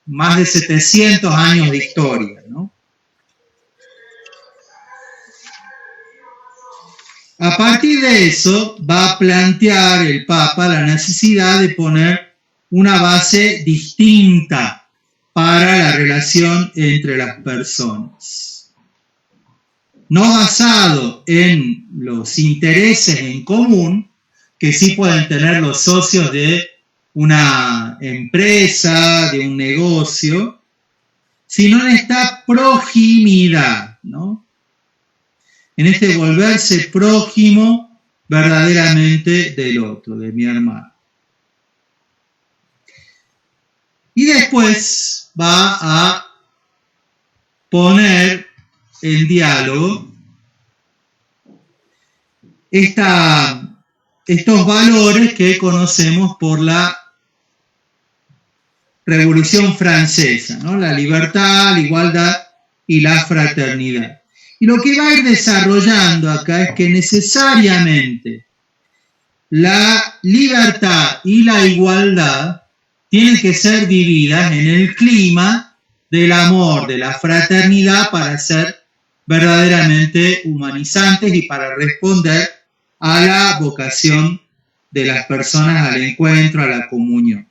más de 700 años de historia, ¿no? A partir de eso va a plantear el Papa la necesidad de poner una base distinta para la relación entre las personas. No basado en los intereses en común que sí pueden tener los socios de una empresa, de un negocio, sino en esta proximidad, ¿no? En este volverse prójimo verdaderamente del otro, de mi hermano. Y después va a poner en diálogo estos valores que conocemos por la Revolución Francesa, ¿no? La libertad, la igualdad y la fraternidad. Y lo que va a ir desarrollando acá es que necesariamente la libertad y la igualdad tienen que ser vividas en el clima del amor, de la fraternidad, para ser verdaderamente humanizantes y para responder a la vocación de las personas al encuentro, a la comunión.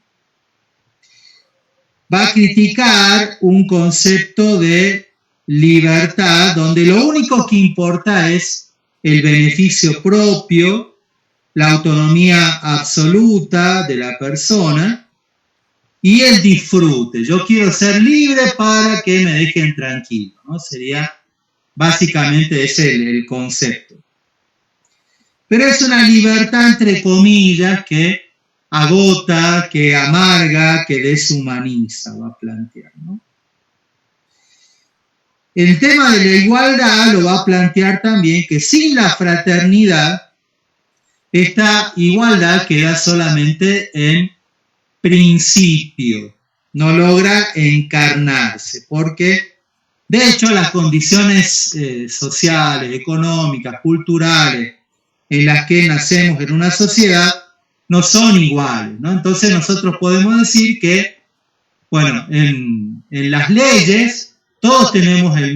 Va a criticar un concepto de libertad donde lo único que importa es el beneficio propio, la autonomía absoluta de la persona y el disfrute. Yo quiero ser libre para que me dejen tranquilo, ¿no? Sería básicamente ese el concepto. Pero es una libertad entre comillas que agota, que amarga, que deshumaniza, va a plantear, ¿no? El tema de la igualdad lo va a plantear también, que sin la fraternidad, esta igualdad queda solamente en principio, no logra encarnarse, porque de hecho las condiciones sociales, económicas, culturales, en las que nacemos en una sociedad, no son iguales, ¿no? Entonces nosotros podemos decir que, bueno, en las leyes todos tenemos los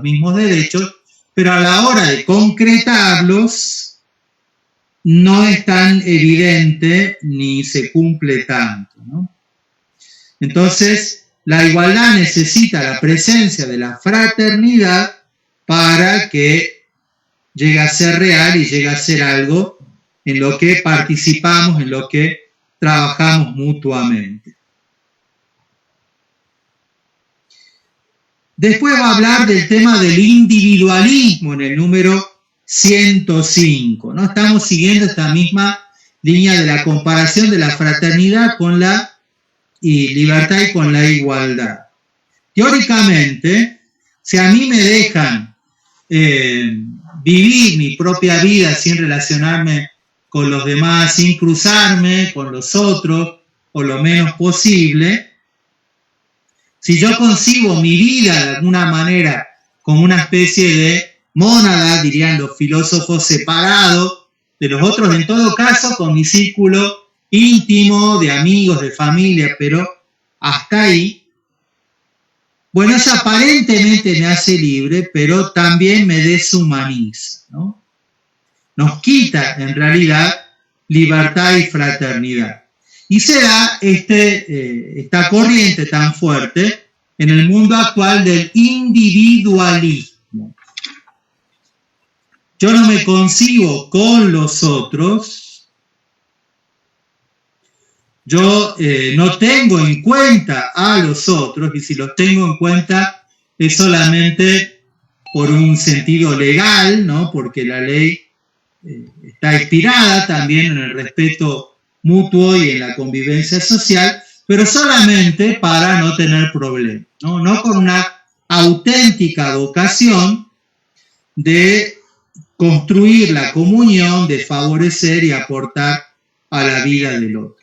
mismos derechos, pero a la hora de concretarlos no es tan evidente ni se cumple tanto, ¿no? Entonces, la igualdad necesita la presencia de la fraternidad para que llegue a ser real y llegue a ser algo en lo que participamos, en lo que trabajamos mutuamente. Después va a hablar del tema del individualismo en el número 105, ¿no? Estamos siguiendo esta misma línea de la comparación de la fraternidad con la libertad y con la igualdad. Teóricamente, si a mí me dejan vivir mi propia vida sin relacionarme con los demás, sin cruzarme con los otros, o lo menos posible, si yo concibo mi vida de alguna manera como una especie de mónada, dirían los filósofos, separado de los otros, en todo caso con mi círculo íntimo, de amigos, de familia, pero hasta ahí, bueno, eso aparentemente me hace libre, pero también me deshumaniza, ¿no? Nos quita, en realidad, libertad y fraternidad. Y se da esta corriente tan fuerte en el mundo actual del individualismo. Yo no me concibo con los otros, yo no tengo en cuenta a los otros, y si los tengo en cuenta es solamente por un sentido legal, ¿no? Porque la ley está inspirada también en el respeto mutuo y en la convivencia social, pero solamente para no tener problemas, ¿no? No con una auténtica vocación de construir la comunión, de favorecer y aportar a la vida del otro.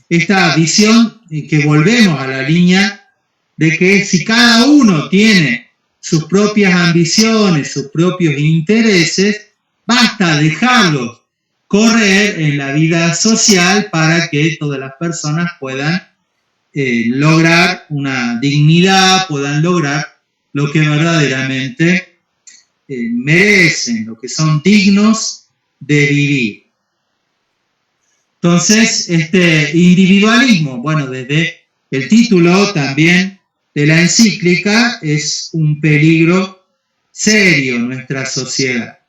Esta visión que volvemos a la línea de que si cada uno tiene sus propias ambiciones, sus propios intereses, basta dejarlos correr en la vida social para que todas las personas puedan lograr una dignidad, puedan lograr lo que verdaderamente merecen, lo que son dignos de vivir. Entonces, este individualismo, bueno, desde el título también de la encíclica, es un peligro serio en nuestra sociedad.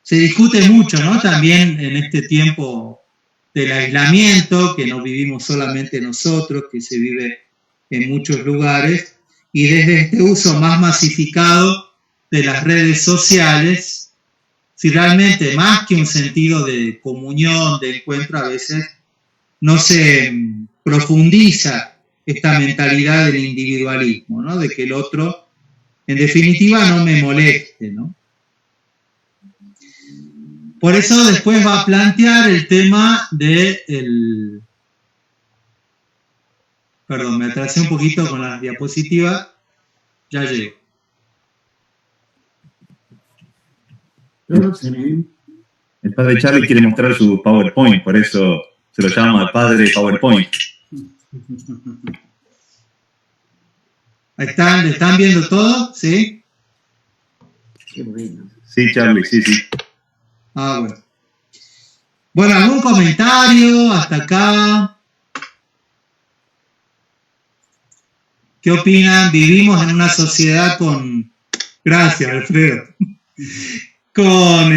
Se discute mucho, ¿no? También en este tiempo del aislamiento, que no vivimos solamente nosotros, que se vive en muchos lugares, y desde este uso más masificado de las redes sociales, si realmente más que un sentido de comunión, de encuentro, a veces no se profundiza esta mentalidad del individualismo, ¿no? De que el otro, en definitiva, no me moleste, ¿no? Por eso después va a plantear el tema de Perdón, me atrasé un poquito con la diapositiva. Ya llego. El padre Charlie quiere mostrar su PowerPoint, por eso se lo llama padre PowerPoint. ¿Están viendo todo? ¿Sí? Qué bueno. Sí, Charlie, sí, sí. Ah, bueno. Bueno, ¿algún comentario hasta acá? ¿Qué opinan? Vivimos en una sociedad con... Gracias, Alfredo. Con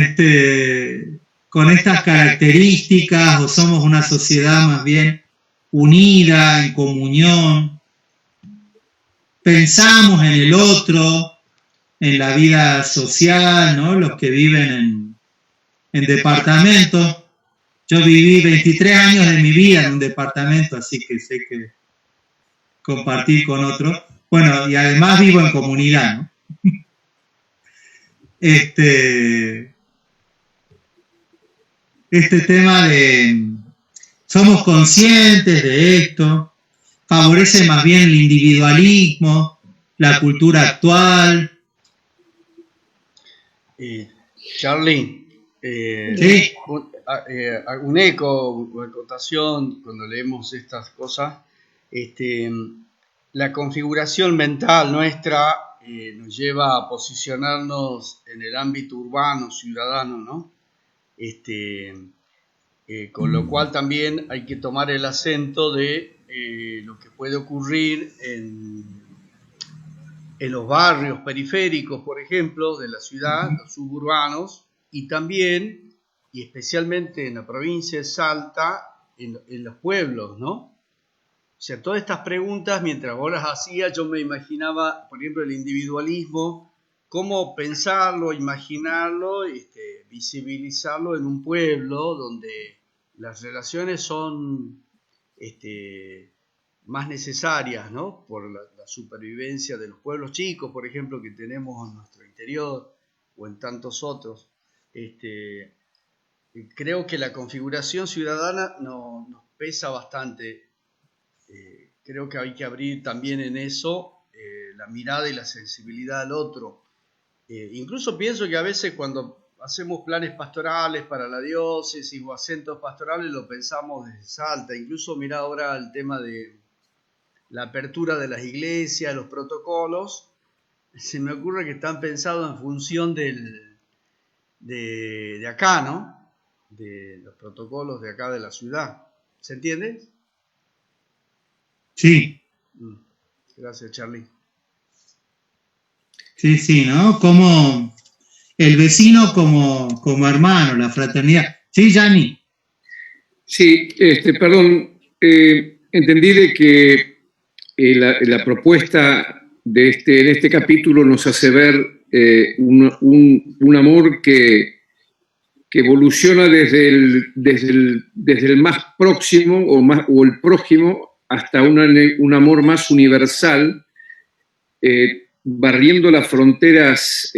estas características, o somos una sociedad más bien unida, en comunión. Pensamos en el otro, en la vida social, ¿no? Los que viven en departamentos. Yo viví 23 años de mi vida en un departamento, así que sé que compartir con otros. Bueno, y además vivo en comunidad, ¿no? Este tema de somos conscientes de esto, favorece más bien el individualismo, la cultura actual. Charlie, ¿sí? Un eco, una acotación cuando leemos estas cosas, la configuración mental nuestra nos lleva a posicionarnos en el ámbito urbano, ciudadano, ¿no? Con lo cual también hay que tomar el acento de lo que puede ocurrir en los barrios periféricos, por ejemplo, de la ciudad, los suburbanos, y también, y especialmente en la provincia de Salta, en los pueblos, ¿no? O sea, todas estas preguntas, mientras vos las hacías, yo me imaginaba, por ejemplo, el individualismo cómo pensarlo, imaginarlo, visibilizarlo en un pueblo donde las relaciones son más necesarias, ¿no? Por la supervivencia de los pueblos chicos, por ejemplo, que tenemos en nuestro interior o en tantos otros. Creo que la configuración ciudadana nos pesa bastante. Creo que hay que abrir también en eso la mirada y la sensibilidad al otro. Incluso pienso que a veces cuando hacemos planes pastorales para la diócesis o acentos pastorales lo pensamos desde Salta. Incluso mira ahora el tema de la apertura de las iglesias, los protocolos, se me ocurre que están pensados en función de acá, ¿no? De los protocolos de acá de la ciudad. ¿Se entiende? Sí. Gracias, Charlie. Sí, sí, ¿no? Como el vecino como hermano, la fraternidad. Sí, Gianni. Sí, perdón, entendí de que la propuesta de en este capítulo nos hace ver un amor que evoluciona desde el más próximo o el prójimo hasta un amor más universal, barriendo las fronteras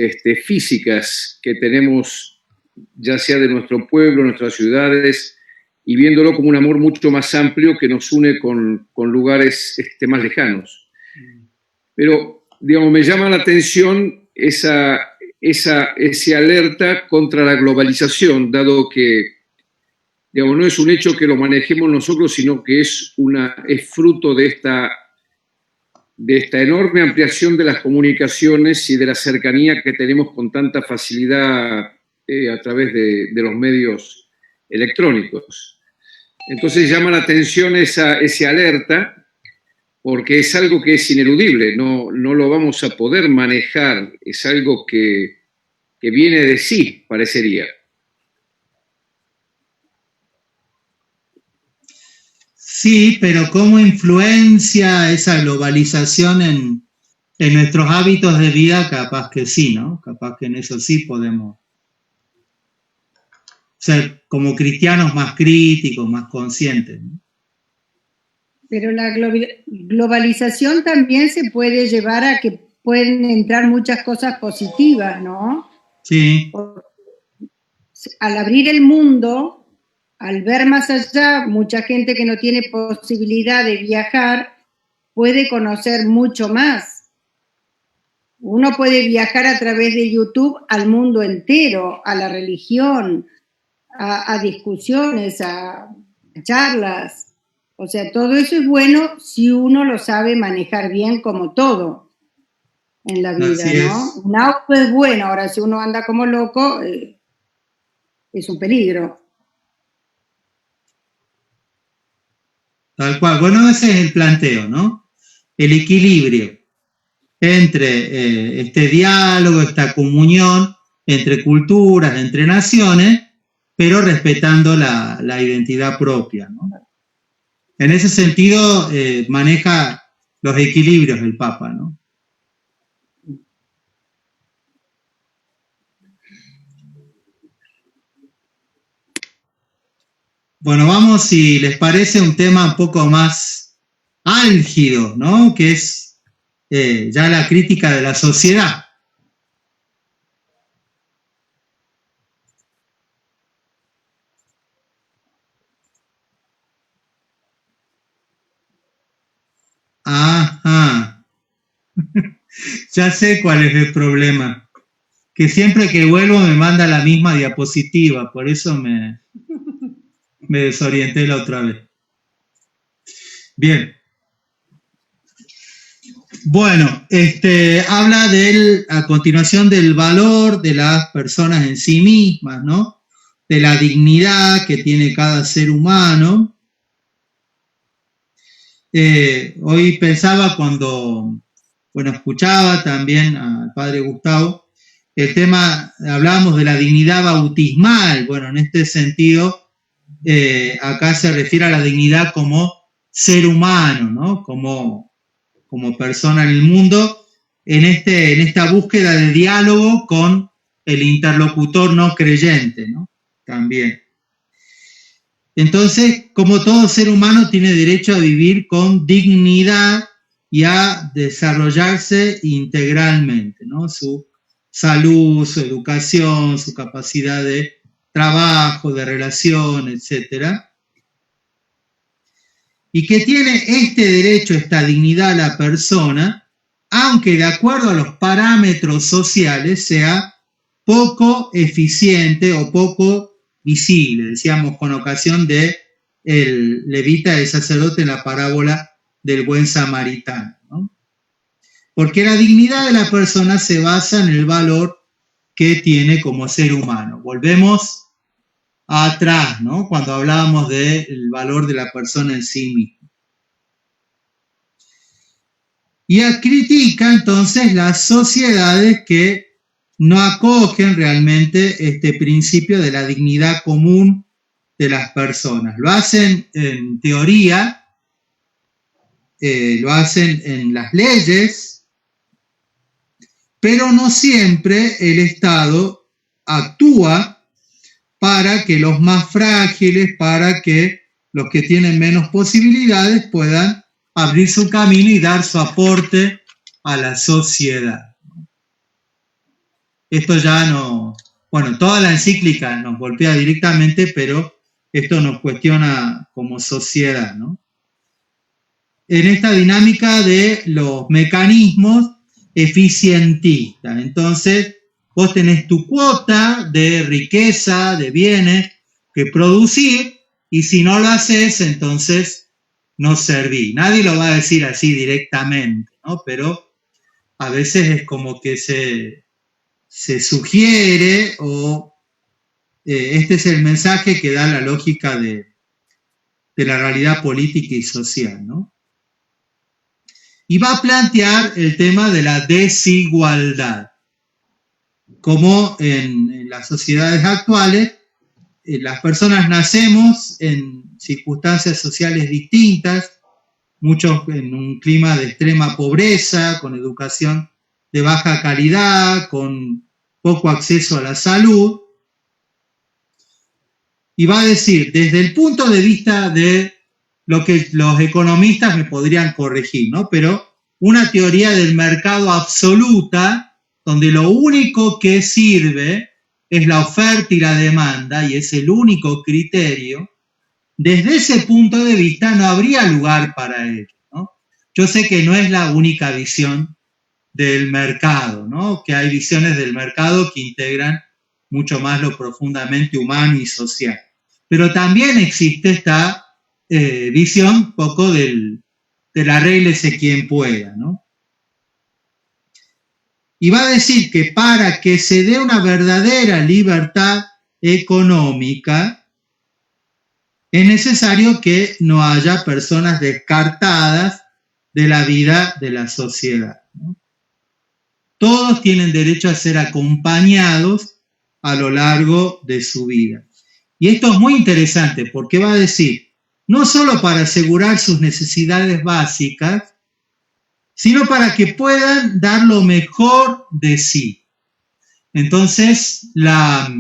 físicas que tenemos, ya sea de nuestro pueblo, nuestras ciudades, y viéndolo como un amor mucho más amplio que nos une con lugares más lejanos. Pero, digamos, me llama la atención ese alerta contra la globalización, dado que, digamos, no es un hecho que lo manejemos nosotros, sino que es fruto de esta enorme ampliación de las comunicaciones y de la cercanía que tenemos con tanta facilidad a través de los medios electrónicos. Entonces llama la atención ese alerta, porque es algo que es ineludible, no lo vamos a poder manejar, es algo que viene de sí, parecería. Sí, pero ¿cómo influencia esa globalización en nuestros hábitos de vida? Capaz que sí, ¿no? Capaz que en eso sí podemos ser como cristianos más críticos, más conscientes, ¿no? Pero la globalización también se puede llevar a que pueden entrar muchas cosas positivas, ¿no? Sí. Al abrir el mundo, al ver más allá, mucha gente que no tiene posibilidad de viajar puede conocer mucho más. Uno puede viajar a través de YouTube al mundo entero, a la religión, a discusiones, a charlas. O sea, todo eso es bueno si uno lo sabe manejar bien, como todo en la vida, ¿no? Un auto es bueno, ahora si uno anda como loco, es un peligro. Tal cual. Bueno, ese es el planteo, ¿no? El equilibrio entre este diálogo, esta comunión entre culturas, entre naciones, pero respetando la identidad propia, ¿no? En ese sentido, maneja los equilibrios el Papa, ¿no? Bueno, vamos, si les parece, un tema un poco más álgido, ¿no? Que es ya la crítica de la sociedad. Ajá. Ya sé cuál es el problema. Que siempre que vuelvo me manda la misma diapositiva, por eso me desorienté la otra vez. Bien. Bueno, habla a continuación del valor de las personas en sí mismas, ¿no? De la dignidad que tiene cada ser humano. Hoy pensaba cuando, escuchaba también al padre Gustavo, el tema, hablábamos de la dignidad bautismal. Bueno, en este sentido, acá se refiere a la dignidad como ser humano, ¿no? Como persona en el mundo, en esta búsqueda de diálogo con el interlocutor no creyente, ¿no? También. Entonces, como todo ser humano tiene derecho a vivir con dignidad y a desarrollarse integralmente, ¿no? Su salud, su educación, su capacidad de trabajo, de relación, etc. Y que tiene este derecho, esta dignidad a la persona, aunque de acuerdo a los parámetros sociales sea poco eficiente o poco visible, decíamos con ocasión de el levita, el sacerdote en la parábola del buen samaritano, ¿no? Porque la dignidad de la persona se basa en el valor que tiene como ser humano. Volvemos atrás, ¿no? Cuando hablábamos del valor de la persona en sí misma. Y critica entonces las sociedades que no acogen realmente este principio de la dignidad común de las personas. Lo hacen en teoría, lo hacen en las leyes, pero no siempre el Estado actúa para que los más frágiles, para que los que tienen menos posibilidades puedan abrir su camino y dar su aporte a la sociedad. Esto ya no, bueno, toda la encíclica nos golpea directamente, pero esto nos cuestiona como sociedad, ¿no? En esta dinámica de los mecanismos eficientistas. Entonces, vos tenés tu cuota de riqueza, de bienes que producir, y si no lo haces, entonces no servís. Nadie lo va a decir así directamente, ¿no? Pero a veces es como que se sugiere o este es el mensaje que da la lógica de la realidad política y social, ¿no? Y va a plantear el tema de la desigualdad. Como en las sociedades actuales, las personas nacemos en circunstancias sociales distintas, muchos en un clima de extrema pobreza, con educación de baja calidad, con poco acceso a la salud. Y va a decir, desde el punto de vista de lo que los economistas me podrían corregir, ¿no? Pero una teoría del mercado absoluta, donde lo único que sirve es la oferta y la demanda, y es el único criterio, desde ese punto de vista no habría lugar para ello, ¿no? Yo sé que no es la única visión del mercado, ¿no? Que hay visiones del mercado que integran mucho más lo profundamente humano y social. Pero también existe esta visión poco del arréglese quien pueda, ¿no? Y va a decir que para que se dé una verdadera libertad económica, es necesario que no haya personas descartadas de la vida de la sociedad, ¿no? Todos tienen derecho a ser acompañados a lo largo de su vida. Y esto es muy interesante porque va a decir, no solo para asegurar sus necesidades básicas, sino para que puedan dar lo mejor de sí. Entonces, la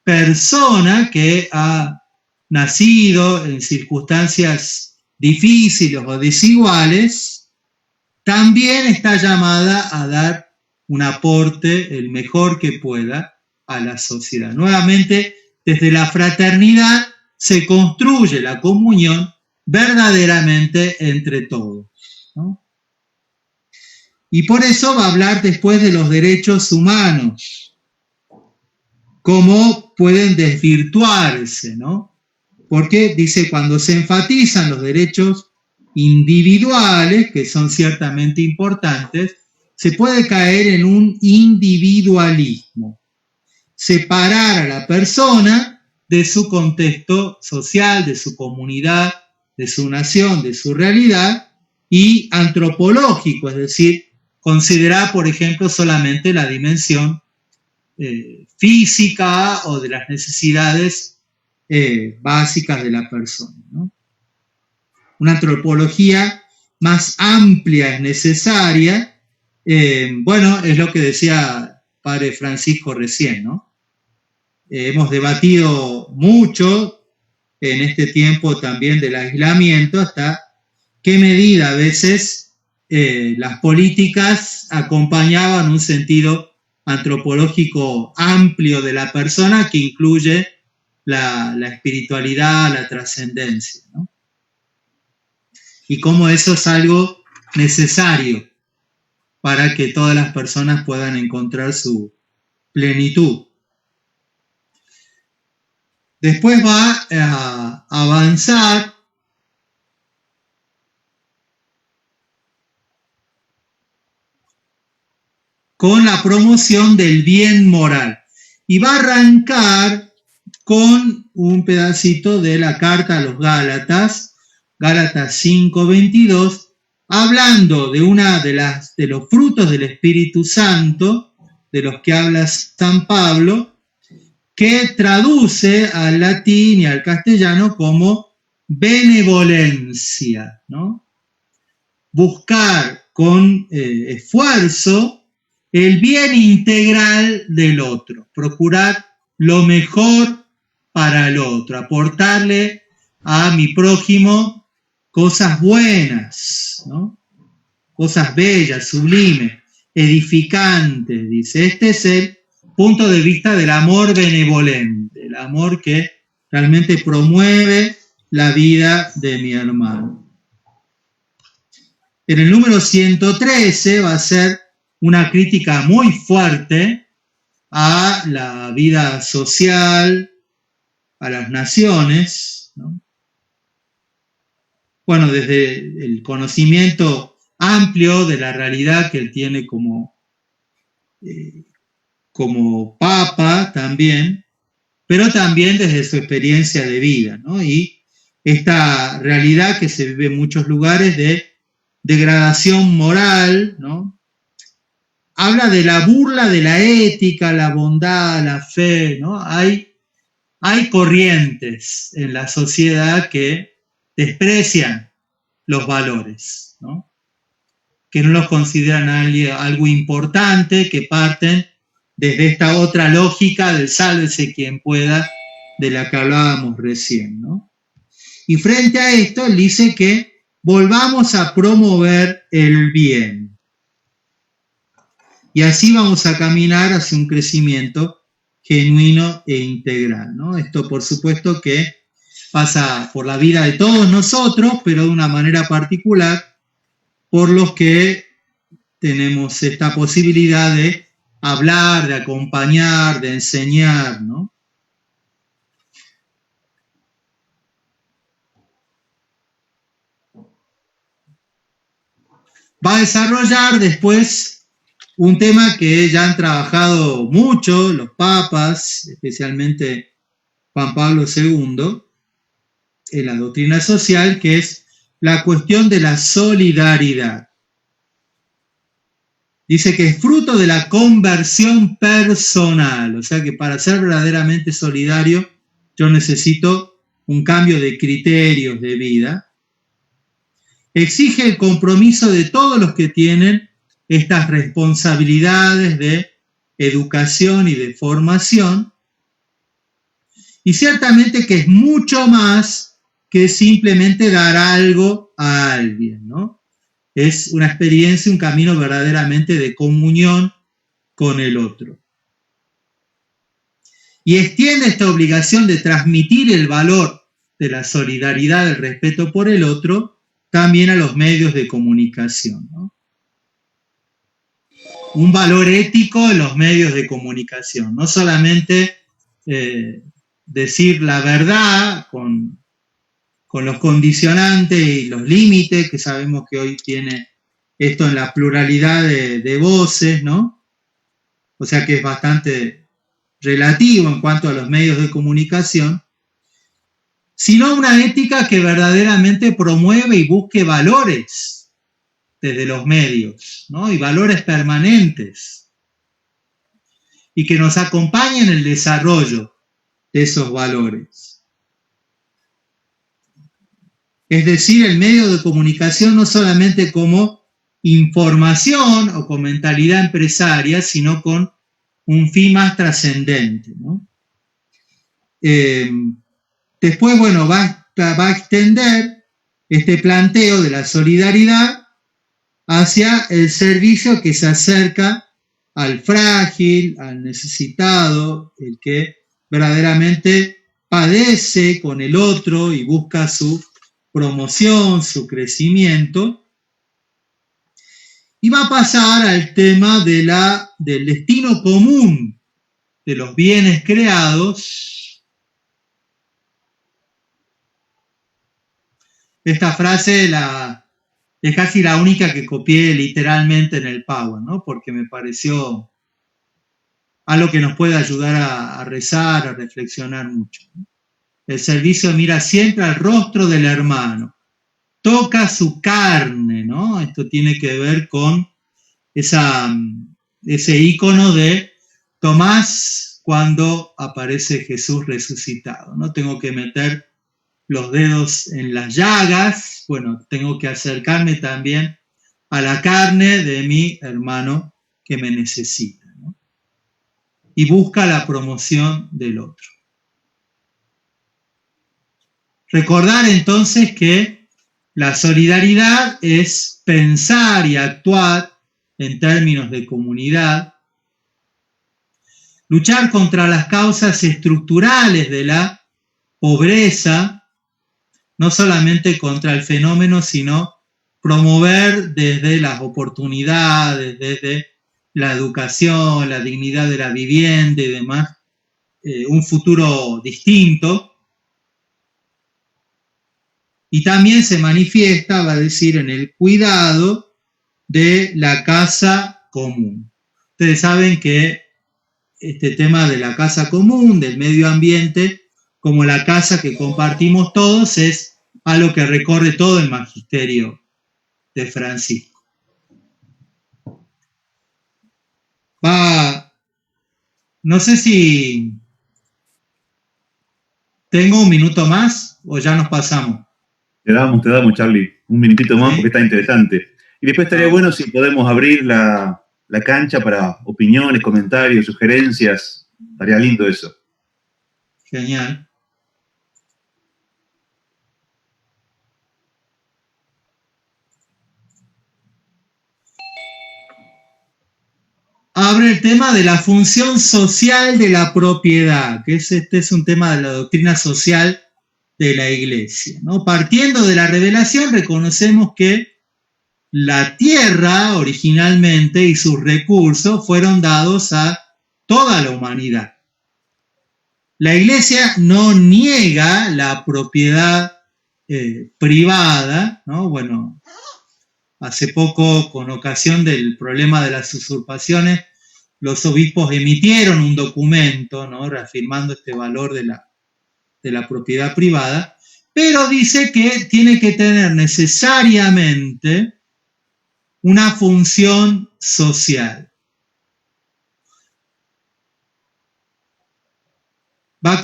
persona que ha nacido en circunstancias difíciles o desiguales, también está llamada a dar un aporte, el mejor que pueda, a la sociedad. Nuevamente, desde la fraternidad se construye la comunión verdaderamente entre todos, ¿no? Y por eso va a hablar después de los derechos humanos, cómo pueden desvirtuarse, ¿no? Porque dice, cuando se enfatizan los derechos individuales, que son ciertamente importantes, se puede caer en un individualismo, separar a la persona de su contexto social, de su comunidad, de su nación, de su realidad, y antropológico, es decir, considerar, por ejemplo, solamente la dimensión física o de las necesidades básicas de la persona, ¿no? Una antropología más amplia es necesaria bueno, es lo que decía Padre Francisco recién, ¿no? Hemos debatido mucho en este tiempo también del aislamiento hasta qué medida a veces las políticas acompañaban un sentido antropológico amplio de la persona que incluye la espiritualidad, la trascendencia, ¿no? Y cómo eso es algo necesario para que todas las personas puedan encontrar su plenitud. Después va a avanzar con la promoción del bien moral. Y va a arrancar con un pedacito de la carta a los Gálatas, Gálatas 5:22, hablando de una de los frutos del Espíritu Santo, de los que habla San Pablo, que traduce al latín y al castellano como benevolencia, ¿no? Buscar con esfuerzo el bien integral del otro, procurar lo mejor para el otro, aportarle a mi prójimo cosas buenas, ¿no? Cosas bellas, sublimes, edificantes, dice. Este es el punto de vista del amor benevolente, el amor que realmente promueve la vida de mi hermano. En el número 113 va a ser una crítica muy fuerte a la vida social, a las naciones, ¿no? Bueno, desde el conocimiento amplio de la realidad que él tiene como papa también, pero también desde su experiencia de vida, ¿no? Y esta realidad que se vive en muchos lugares de degradación moral, ¿no? Habla de la burla de la ética, la bondad, la fe, ¿no? Hay corrientes en la sociedad que desprecian los valores, ¿no? Que no los consideran algo importante, que parten desde esta otra lógica del sálvese quien pueda, de la que hablábamos recién, ¿no? Y frente a esto, él dice que volvamos a promover el bien. Y así vamos a caminar hacia un crecimiento genuino e integral, ¿no? Esto, por supuesto, que pasa por la vida de todos nosotros, pero de una manera particular por los que tenemos esta posibilidad de hablar, de acompañar, de enseñar, ¿no? Va a desarrollar después un tema que ya han trabajado mucho los papas, especialmente Juan Pablo II, en la doctrina social, que es la cuestión de la solidaridad. Dice que es fruto de la conversión personal, o sea que para ser verdaderamente solidario yo necesito un cambio de criterios de vida. Exige el compromiso de todos los que tienen estas responsabilidades de educación y de formación, y ciertamente que es mucho más que simplemente dar algo a alguien, ¿no? Es una experiencia, un camino verdaderamente de comunión con el otro. Y extiende esta obligación de transmitir el valor de la solidaridad, del respeto por el otro, también a los medios de comunicación, ¿no? Un valor ético en los medios de comunicación, no solamente decir la verdad con los condicionantes y los límites que sabemos que hoy tiene esto en la pluralidad de voces, ¿no? O sea que es bastante relativo en cuanto a los medios de comunicación, sino una ética que verdaderamente promueve y busque valores desde los medios, ¿no? Y valores permanentes, y que nos acompañen en el desarrollo de esos valores. Es decir, el medio de comunicación no solamente como información o con mentalidad empresaria, sino con un fin más trascendente, ¿no? Después, bueno, va a extender este planteo de la solidaridad hacia el servicio que se acerca al frágil, al necesitado, el que verdaderamente padece con el otro y busca su promoción, su crecimiento. Y va a pasar al tema del destino común de los bienes creados. Esta frase es casi la única que copié literalmente en el Power, ¿no? Porque me pareció algo que nos puede ayudar a rezar, a reflexionar mucho, ¿no? El servicio mira siempre al rostro del hermano, toca su carne, ¿no? Esto tiene que ver con ese ícono de Tomás cuando aparece Jesús resucitado, ¿no? Tengo que meter los dedos en las llagas, bueno, tengo que acercarme también a la carne de mi hermano que me necesita, ¿no? Y busca la promoción del otro. Recordar entonces que la solidaridad es pensar y actuar en términos de comunidad, luchar contra las causas estructurales de la pobreza, no solamente contra el fenómeno, sino promover desde las oportunidades, desde la educación, la dignidad de la vivienda y demás, un futuro distinto. Y también se manifiesta, va a decir, en el cuidado de la casa común. Ustedes saben que este tema de la casa común, del medio ambiente, como la casa que compartimos todos, es algo que recorre todo el magisterio de Francisco. No sé si tengo un minuto más o ya nos pasamos. Te damos, Charlie, un minutito más porque está interesante. Y después estaría bueno si podemos abrir la cancha para opiniones, comentarios, sugerencias. Estaría lindo eso. Genial. Abre el tema de la función social de la propiedad, que este es un tema de la doctrina social de la Iglesia, ¿no? Partiendo de la revelación, reconocemos que la tierra originalmente y sus recursos fueron dados a toda la humanidad. La Iglesia no niega la propiedad privada, ¿no? Bueno, hace poco, con ocasión del problema de las usurpaciones, los obispos emitieron un documento, ¿no? Reafirmando este valor de la propiedad privada, pero dice que tiene que tener necesariamente una función social. Va a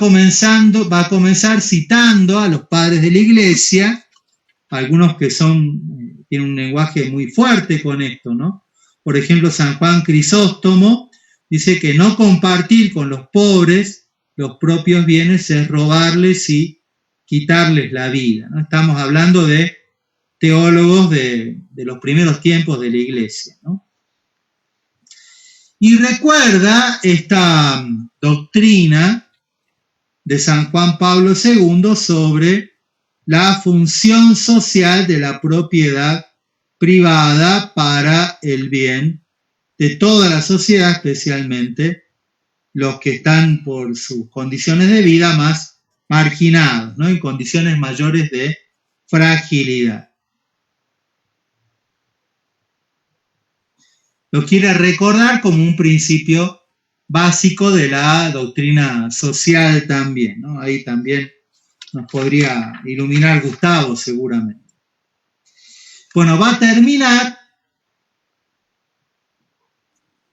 comenzar citando a los padres de la Iglesia, algunos que tienen un lenguaje muy fuerte con esto, ¿no? Por ejemplo, San Juan Crisóstomo dice que no compartir con los pobres los propios bienes es robarles y quitarles la vida, ¿no? Estamos hablando de teólogos de los primeros tiempos de la Iglesia, ¿no? Y recuerda esta doctrina de San Juan Pablo II sobre la función social de la propiedad privada para el bien de toda la sociedad, especialmente los que están por sus condiciones de vida más marginados, ¿no? En condiciones mayores de fragilidad. Lo quiere recordar como un principio básico de la doctrina social también, ¿no? Ahí también nos podría iluminar Gustavo seguramente. Bueno, va a terminar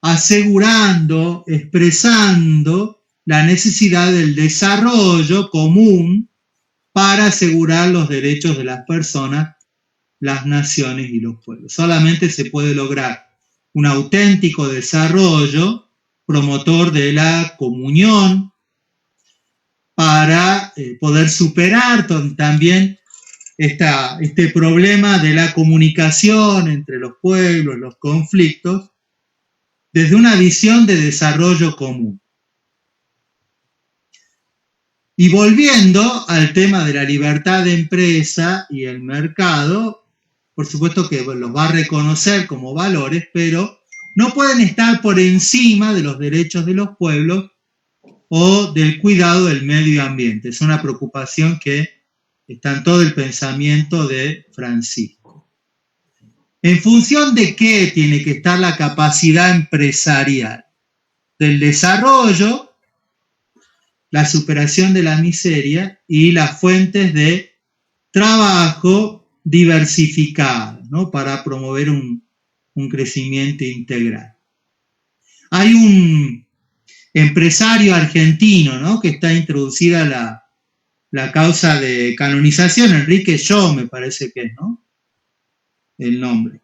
asegurando, expresando la necesidad del desarrollo común para asegurar los derechos de las personas, las naciones y los pueblos. Solamente se puede lograr un auténtico desarrollo promotor de la comunión para poder superar también este problema de la comunicación entre los pueblos, los conflictos, desde una visión de desarrollo común. Y volviendo al tema de la libertad de empresa y el mercado, por supuesto que los va a reconocer como valores, pero no pueden estar por encima de los derechos de los pueblos o del cuidado del medio ambiente. Es una preocupación que está en todo el pensamiento de Francisco. ¿En función de qué tiene que estar la capacidad empresarial? Del desarrollo, la superación de la miseria y las fuentes de trabajo diversificadas, ¿no? Para promover un crecimiento integral. Hay un empresario argentino, ¿no? Que está introducida la causa de canonización, Enrique Yo, me parece que es, ¿no? El nombre.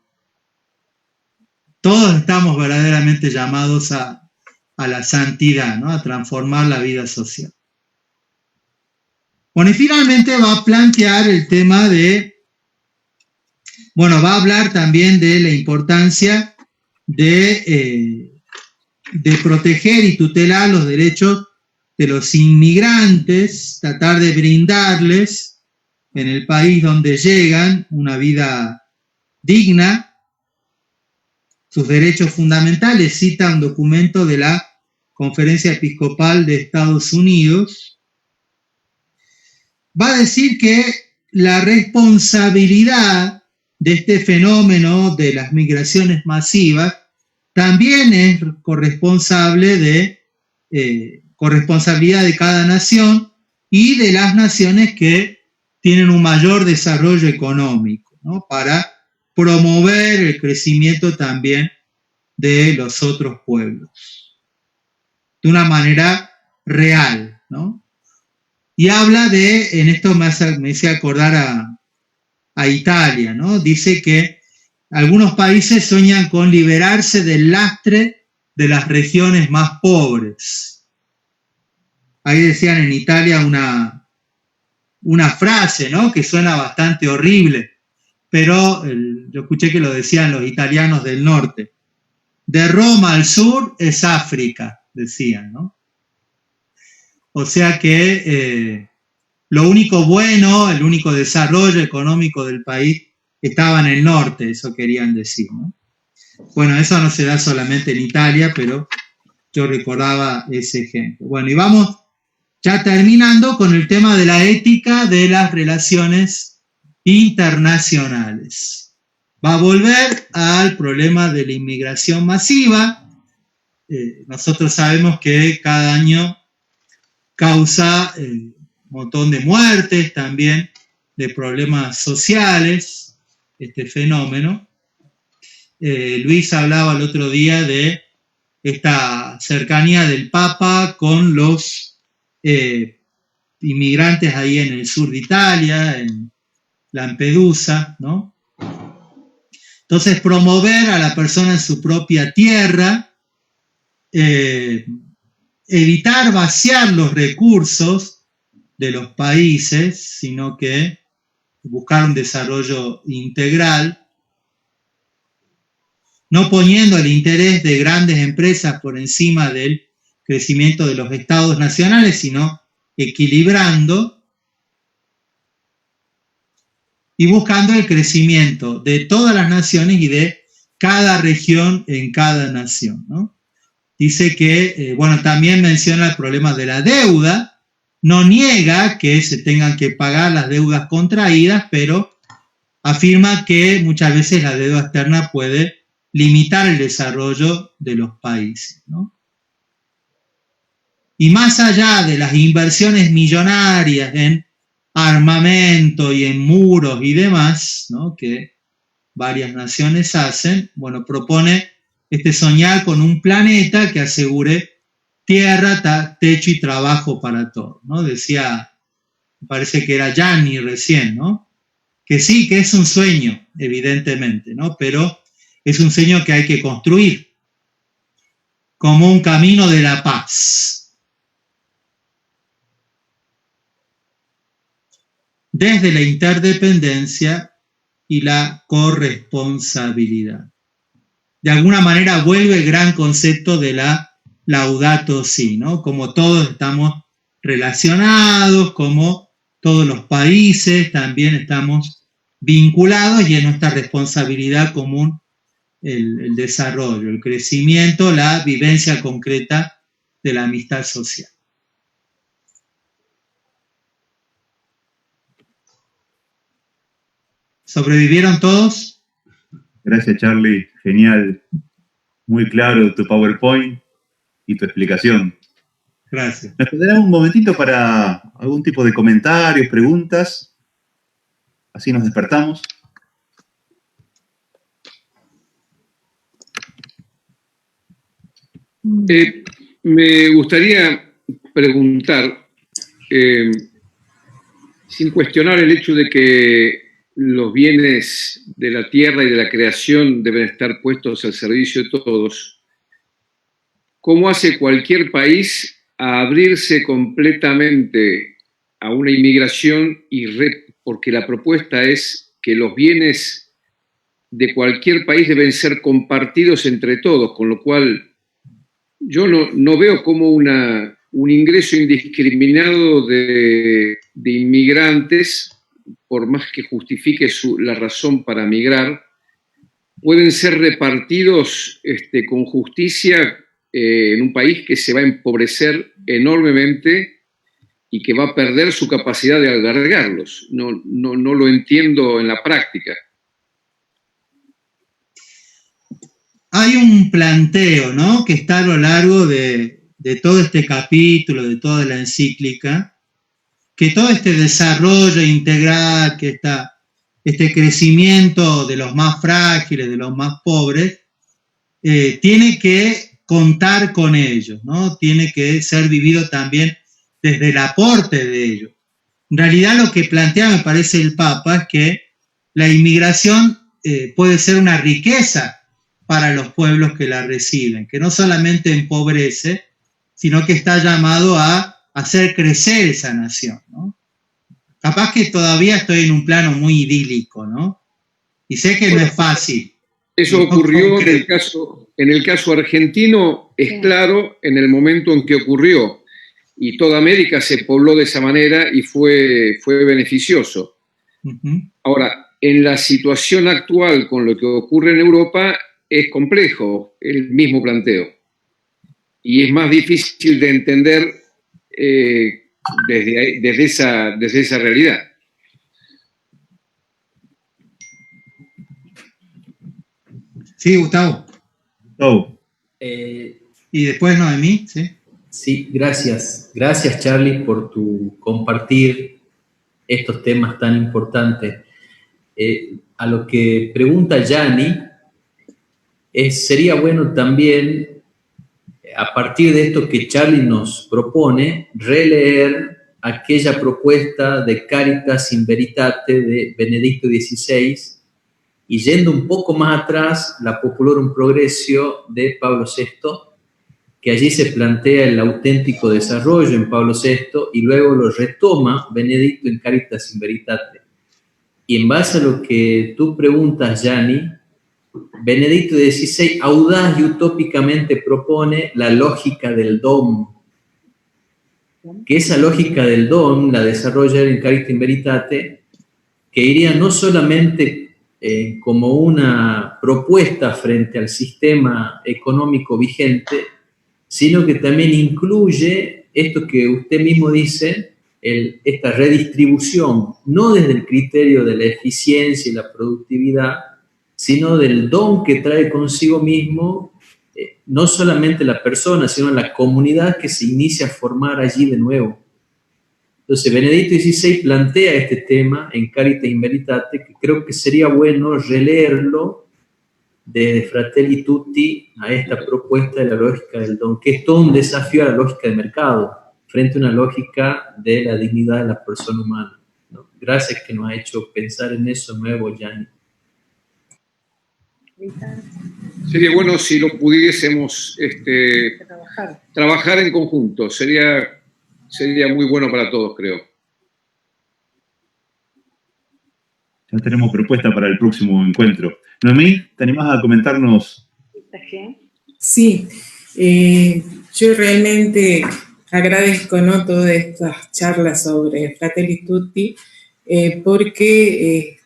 Todos estamos verdaderamente llamados a la santidad, ¿no? A transformar la vida social. Bueno, y finalmente va a plantear el tema va a hablar también de la importancia de proteger y tutelar los derechos de los inmigrantes, tratar de brindarles en el país donde llegan una vida digna, sus derechos fundamentales. Cita un documento de la Conferencia Episcopal de Estados Unidos. Va a decir que la responsabilidad de este fenómeno de las migraciones masivas también es corresponsabilidad de cada nación y de las naciones que tienen un mayor desarrollo económico, ¿no? Para promover el crecimiento también de los otros pueblos de una manera real, ¿no? Y habla en esto me hice acordar a Italia, ¿no? Dice que algunos países sueñan con liberarse del lastre de las regiones más pobres. Ahí decían en Italia una frase, ¿no? Que suena bastante horrible, pero yo escuché que lo decían los italianos del norte. De Roma al sur es África, decían, ¿no? O sea que lo único bueno, el único desarrollo económico del país estaba en el norte, eso querían decir, ¿no? Bueno, eso no se da solamente en Italia, pero yo recordaba ese ejemplo. Bueno, y vamos ya terminando con el tema de la ética de las relaciones internacionales. Va a volver al problema de la inmigración masiva. Nosotros sabemos que cada año causa un montón de muertes, también de problemas sociales, este fenómeno. Luis hablaba el otro día de esta cercanía del Papa con los inmigrantes ahí en el sur de Italia, en Lampedusa, ¿no? Entonces, promover a la persona en su propia tierra, evitar vaciar los recursos de los países, sino que buscar un desarrollo integral, no poniendo el interés de grandes empresas por encima del crecimiento de los estados nacionales, sino equilibrando y buscando el crecimiento de todas las naciones y de cada región en cada nación, ¿no? Dice que, también menciona el problema de la deuda, no niega que se tengan que pagar las deudas contraídas, pero afirma que muchas veces la deuda externa puede limitar el desarrollo de los países, ¿no? Y más allá de las inversiones millonarias en armamento y en muros y demás, ¿no? Que varias naciones hacen, propone soñar con un planeta que asegure tierra, techo y trabajo para todos, ¿no? Decía, me parece que era Gianni recién, ¿no? que sí, que es un sueño, evidentemente, ¿no? Pero es un sueño que hay que construir como un camino de la paz. Desde la interdependencia y la corresponsabilidad. De alguna manera vuelve el gran concepto de la Laudato Si, ¿no? Como todos estamos relacionados, como todos los países también estamos vinculados y es nuestra responsabilidad común el desarrollo, el crecimiento, la vivencia concreta de la amistad social. ¿Sobrevivieron todos? Gracias, Charlie. Genial. Muy claro tu PowerPoint y tu explicación. Gracias. ¿Nos tendrás un momentito para algún tipo de comentarios, preguntas? Así nos despertamos. Me gustaría preguntar, sin cuestionar el hecho de que los bienes de la tierra y de la creación deben estar puestos al servicio de todos, ¿cómo hace cualquier país a abrirse completamente a una inmigración porque la propuesta es que los bienes de cualquier país deben ser compartidos entre todos, con lo cual yo no veo como un ingreso indiscriminado de inmigrantes, por más que justifique la razón para migrar, pueden ser repartidos con justicia en un país que se va a empobrecer enormemente y que va a perder su capacidad de albergarlos. No lo entiendo en la práctica. Hay un planteo, ¿no?, que está a lo largo de todo este capítulo, de toda la encíclica, que todo este desarrollo integral, que este crecimiento de los más frágiles, de los más pobres, tiene que contar con ellos, ¿no? Tiene que ser vivido también desde el aporte de ellos. En realidad lo que plantea, me parece, el Papa es que la inmigración puede ser una riqueza para los pueblos que la reciben, que no solamente empobrece, sino que está llamado a hacer crecer esa nación, ¿no? Capaz que todavía estoy en un plano muy idílico, ¿no? Y sé que no es fácil. Eso ocurrió en el caso argentino, es claro, en el momento en que ocurrió, y toda América se pobló de esa manera y fue beneficioso. Ahora, en la situación actual con lo que ocurre en Europa, es complejo el mismo planteo. Y es más difícil de entender desde esa realidad. Sí, Gustavo. Y después Noemí, ¿sí? Sí, gracias. Gracias, Charlie, por tu compartir estos temas tan importantes. A lo que pregunta Yanni, sería bueno también, a partir de esto que Charlie nos propone, releer aquella propuesta de Caritas in Veritate de Benedicto XVI y yendo un poco más atrás, la Populorum Progressio de Pablo VI, que allí se plantea el auténtico desarrollo en Pablo VI y luego lo retoma Benedicto en Caritas in Veritate. Y en base a lo que tú preguntas, Yanni, Benedicto XVI audaz y utópicamente propone la lógica del don, que esa lógica del don la desarrolla en Caritas in Veritate, que iría no solamente como una propuesta frente al sistema económico vigente, sino que también incluye esto que usted mismo dice, esta redistribución, no desde el criterio de la eficiencia y la productividad, sino del don que trae consigo mismo, no solamente la persona, sino la comunidad que se inicia a formar allí de nuevo. Entonces, Benedicto XVI plantea este tema en Caritas in Veritate, que creo que sería bueno releerlo de Fratelli Tutti a esta propuesta de la lógica del don, que es todo un desafío a la lógica del mercado, frente a una lógica de la dignidad de la persona humana, ¿no? gracias que nos ha hecho pensar en eso nuevo, Jan. Sería bueno si lo pudiésemos trabajar en conjunto. Sería muy bueno para todos, creo. Ya tenemos propuesta para el próximo encuentro. Noemí, ¿te animás a comentarnos? Sí, yo realmente agradezco, ¿no?, todas estas charlas sobre Fratelli Tutti, porque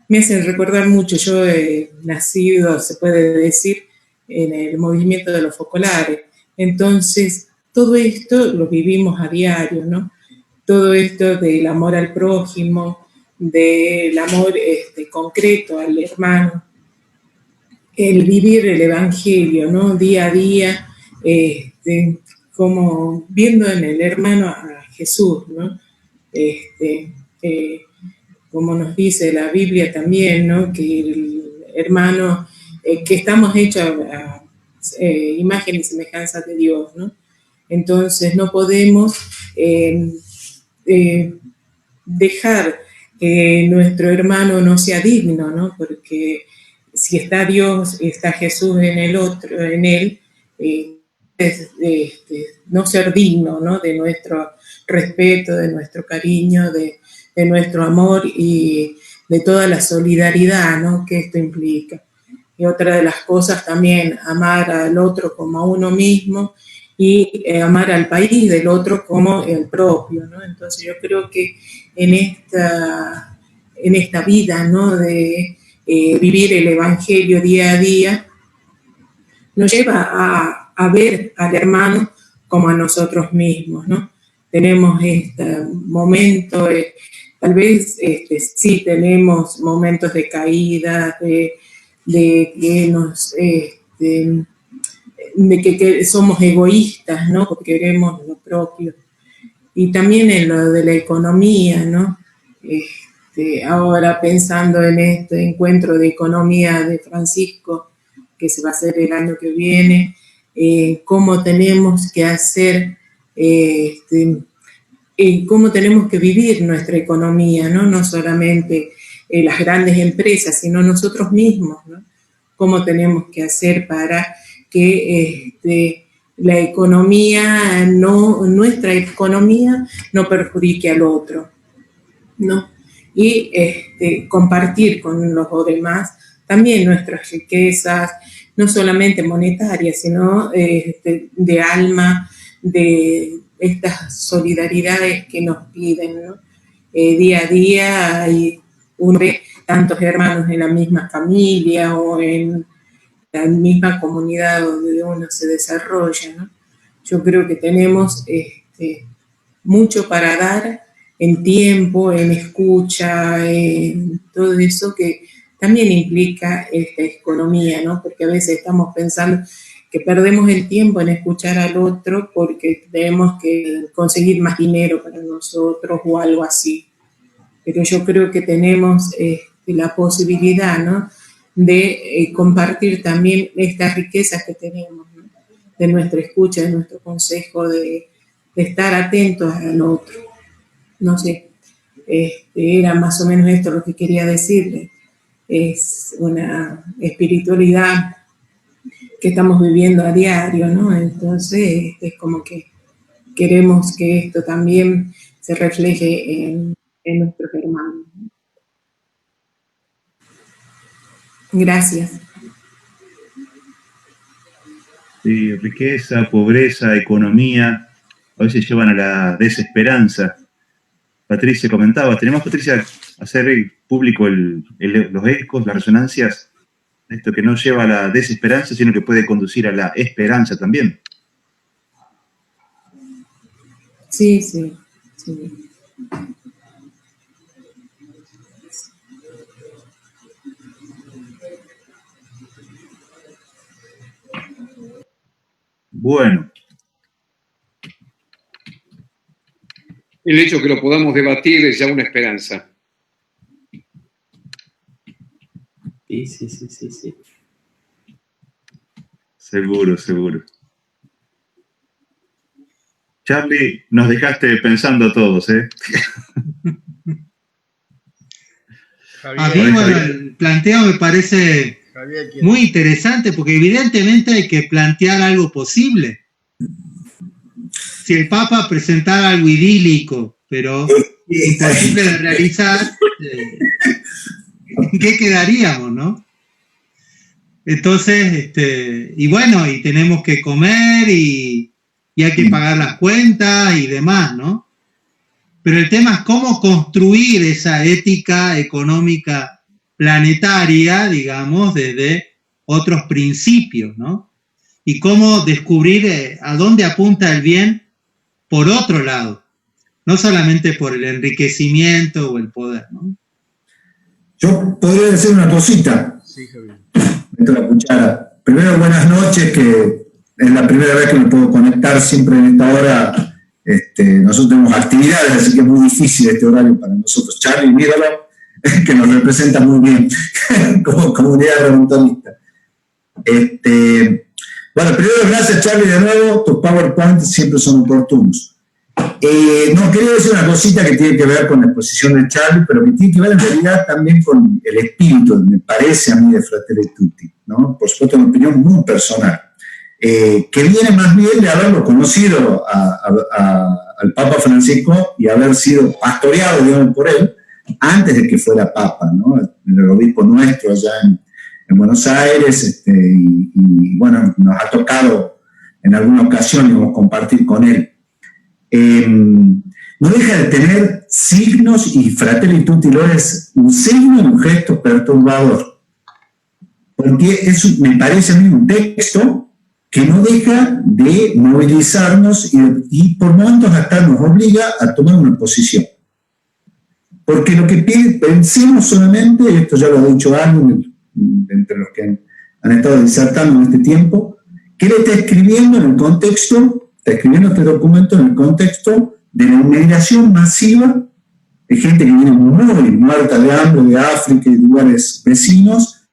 me hacen recordar mucho. Yo he nacido, se puede decir, en el movimiento de los focolares. Entonces, todo esto lo vivimos a diario, ¿no? Todo esto del amor al prójimo, del amor concreto al hermano, el vivir el evangelio, ¿no? Día a día, como viendo en el hermano a Jesús, ¿no? Como nos dice la Biblia también, ¿no?, que el hermano, que estamos hechos a imagen y semejanza de Dios, ¿no? Entonces no podemos dejar que nuestro hermano no sea digno, ¿no? Porque si está Dios y está Jesús en el otro, en él, no ser digno, ¿no?, de nuestro respeto, de nuestro cariño, de nuestro amor y de toda la solidaridad, ¿no?, que esto implica. Y otra de las cosas también, amar al otro como a uno mismo y amar al país del otro como el propio, ¿no? Entonces yo creo que en esta vida, ¿no?, de vivir el evangelio día a día, nos lleva a ver al hermano como a nosotros mismos, ¿no? Tenemos este momento, tal vez sí tenemos momentos de caída, de que nos de que somos egoístas, ¿no?, porque queremos lo propio. Y también en lo de la economía, ¿no? Ahora pensando en este encuentro de economía de Francisco, que se va a hacer el año que viene, cómo tenemos que hacer, cómo tenemos que vivir nuestra economía, ¿no? No solamente las grandes empresas, sino nosotros mismos, ¿no? Cómo tenemos que hacer para que la economía, nuestra economía no perjudique al otro, ¿no? Y compartir con los demás también nuestras riquezas, no solamente monetarias, sino de alma, de estas solidaridades que nos piden, ¿no? Día a día uno ve tantos hermanos en la misma familia o en la misma comunidad donde uno se desarrolla, ¿no? Yo creo que tenemos mucho para dar en tiempo, en escucha, en todo eso que también implica esta economía, ¿no? Porque a veces estamos pensando que perdemos el tiempo en escuchar al otro porque tenemos que conseguir más dinero para nosotros o algo así. Pero yo creo que tenemos la posibilidad, ¿no?, de compartir también estas riquezas que tenemos, ¿no?, de nuestra escucha, de nuestro consejo, de estar atentos al otro. No sé, era más o menos esto lo que quería decirle. Es una espiritualidad que estamos viviendo a diario, ¿no? Entonces es como que queremos que esto también se refleje en nuestros hermanos. Gracias. Sí, riqueza, pobreza, economía, a veces llevan a la desesperanza. Patricia comentaba, tenemos, Patricia, hacer público los ecos, las resonancias, esto que no lleva a la desesperanza, sino que puede conducir a la esperanza también. Sí, sí, sí. Bueno. El hecho que lo podamos debatir es ya una esperanza. Sí. Seguro, seguro. Charlie, nos dejaste pensando a todos, ¿eh? A mí, bueno, el planteo me parece muy interesante porque evidentemente hay que plantear algo posible. Si el Papa presentara algo idílico, pero imposible de realizar, ¿en qué quedaríamos, no? Entonces, y bueno, y tenemos que comer y hay que pagar las cuentas y demás, ¿no? Pero el tema es cómo construir esa ética económica planetaria, digamos, desde otros principios, ¿no? Y cómo descubrir a dónde apunta el bien por otro lado, no solamente por el enriquecimiento o el poder, ¿no? Yo podría decir una cosita. Sí, Javier. Meto la cuchara. Primero, buenas noches, que es la primera vez que me puedo conectar siempre en esta hora. Nosotros tenemos actividades, así que es muy difícil este horario para nosotros. Charlie, míralo, que nos representa muy bien como comunidad remontonista. Bueno, primero, gracias, Charlie, de nuevo. Tus PowerPoint siempre son oportunos. No, quería decir una cosita que tiene que ver con la exposición de Charlie, pero que tiene que ver en realidad también con el espíritu, me parece a mí, de Fratelli Tutti, ¿no? Por supuesto, una opinión muy personal, que viene más bien de haberlo conocido al Papa Francisco y haber sido pastoreado, digamos, por él, antes de que fuera Papa, ¿no? El obispo nuestro allá en Buenos Aires, y bueno, nos ha tocado en alguna ocasión, digamos, compartir con él. No deja de tener signos, y Fratelli Tutti lo es, un signo y un gesto perturbador, porque me parece a mí un texto que no deja de movilizarnos y por momentos hasta nos obliga a tomar una posición, porque lo que pensemos solamente, y esto ya lo ha dicho alguien entre los que han estado disertando en este tiempo, que él está escribiendo en el contexto. Está escribiendo este documento en el contexto de la inmigración masiva de gente que viene muy muerta de hambre de África y de lugares vecinos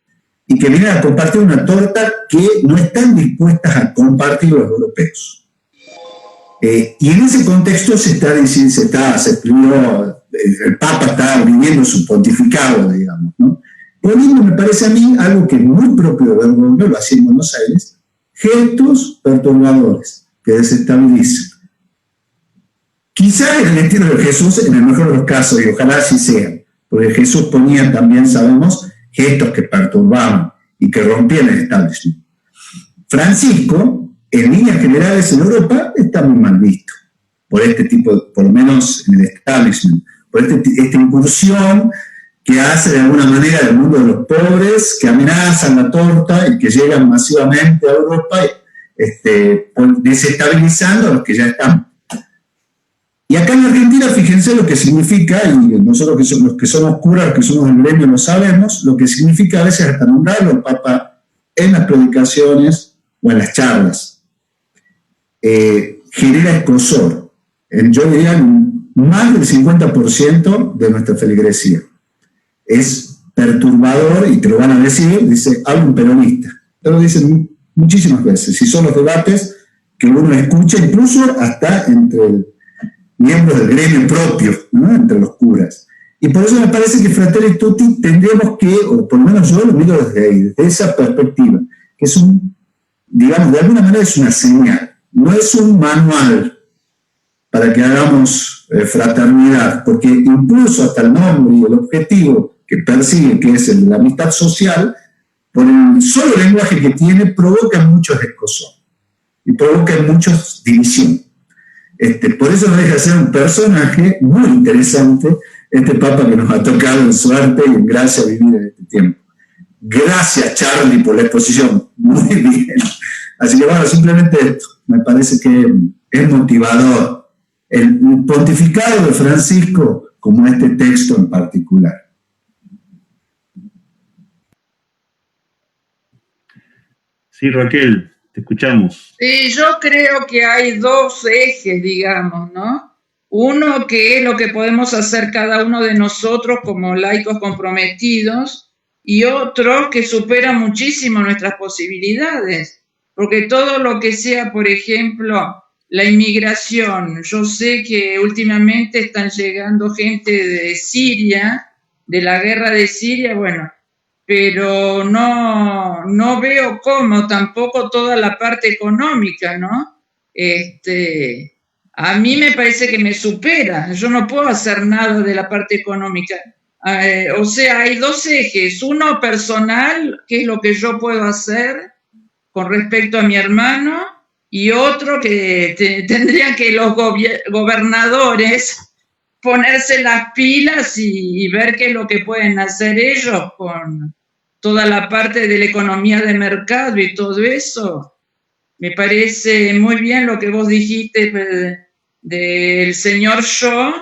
y que vienen a compartir una torta que no están dispuestas a compartir los europeos. Y en ese contexto se exprimió, el Papa está viviendo su pontificado, digamos, ¿no? Poniendo, me parece a mí, algo que es muy propio de Bergoglio, lo hacía en Buenos Aires, gestos perturbadores que desestabilizan. Quizá en el estilo de Jesús, en el mejor de los casos, y ojalá así sea, porque Jesús ponía también, sabemos, gestos que perturbaban y que rompían el establishment. Francisco, en líneas generales en Europa, está muy mal visto por este tipo, por lo menos en el establishment, por esta incursión que hace de alguna manera del mundo de los pobres, que amenazan la torta y que llegan masivamente a Europa, desestabilizando a los que ya están. Y acá en Argentina, fíjense lo que significa, y nosotros los que somos curas, los que somos del gremio, lo sabemos, lo que significa a veces hasta nombrarlo al Papa en las predicaciones o en las charlas. Genera escozor. Yo diría más del 50% de nuestra feligresía. Es perturbador, y te lo van a decir, dice, habla un peronista. Te lo dicen muchísimas veces, y son los debates que uno escucha incluso hasta entre miembros del gremio propio, ¿no? Entre los curas. Y por eso me parece que Fratelli Tutti tendríamos que, o por lo menos yo lo miro desde ahí, desde esa perspectiva, que es digamos, de alguna manera es una señal, no es un manual para que hagamos fraternidad, porque incluso hasta el nombre y el objetivo que persigue, que es el de la amistad social, por el solo lenguaje que tiene, provoca muchos escozor y provoca muchas divisiones. Por eso no deja de ser un personaje muy interesante, este Papa que nos ha tocado en suerte y en gracia vivir en este tiempo. Gracias, Charlie, por la exposición. Muy bien. Así que bueno, simplemente esto. Me parece que es motivador el pontificado de Francisco como este texto en particular. Sí, Raquel, te escuchamos. Sí, yo creo que hay dos ejes, digamos, ¿no? Uno que es lo que podemos hacer cada uno de nosotros como laicos comprometidos, y otro que supera muchísimo nuestras posibilidades, porque todo lo que sea, por ejemplo, la inmigración, yo sé que últimamente están llegando gente de Siria de la guerra de Siria, bueno, pero no veo cómo tampoco toda la parte económica, ¿no? A mí me parece que me supera, yo no puedo hacer nada de la parte económica. O sea, hay dos ejes, uno personal, que es lo que yo puedo hacer con respecto a mi hermano, y otro que tendrían que los gobernadores ponerse las pilas y ver qué es lo que pueden hacer ellos con toda la parte de la economía de mercado y todo eso. Me parece muy bien lo que vos dijiste del señor Shaw,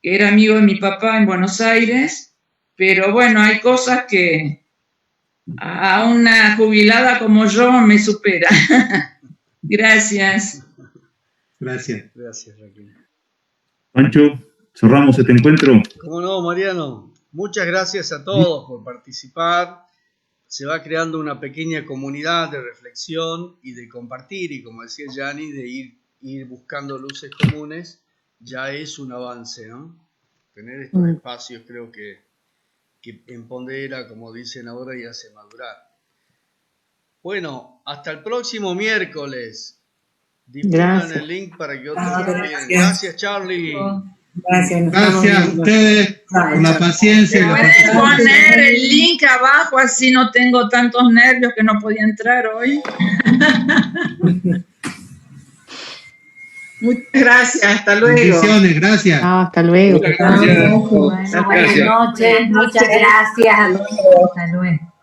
que era amigo de mi papá en Buenos Aires, pero bueno, hay cosas que a una jubilada como yo me supera. Gracias. Gracias. Gracias, Raquel. Pancho, cerramos este encuentro. ¿Cómo no, Mariano? Muchas gracias a todos por participar. Se va creando una pequeña comunidad de reflexión y de compartir, y como decía Gianni, de ir buscando luces comunes. Ya es un avance, ¿no? Tener estos espacios creo que empodera, como dicen ahora, y hace madurar. Bueno, hasta el próximo miércoles. Difundan el link para que otros lo vean. Gracias, Charlie. Gracias a ustedes por la paciencia. ¿Puedes poner el link abajo? Así no tengo tantos nervios que no podía entrar hoy. Muchas gracias, hasta luego. Bendiciones, gracias. Hasta luego. Buenas noches, muchas gracias. Hasta luego.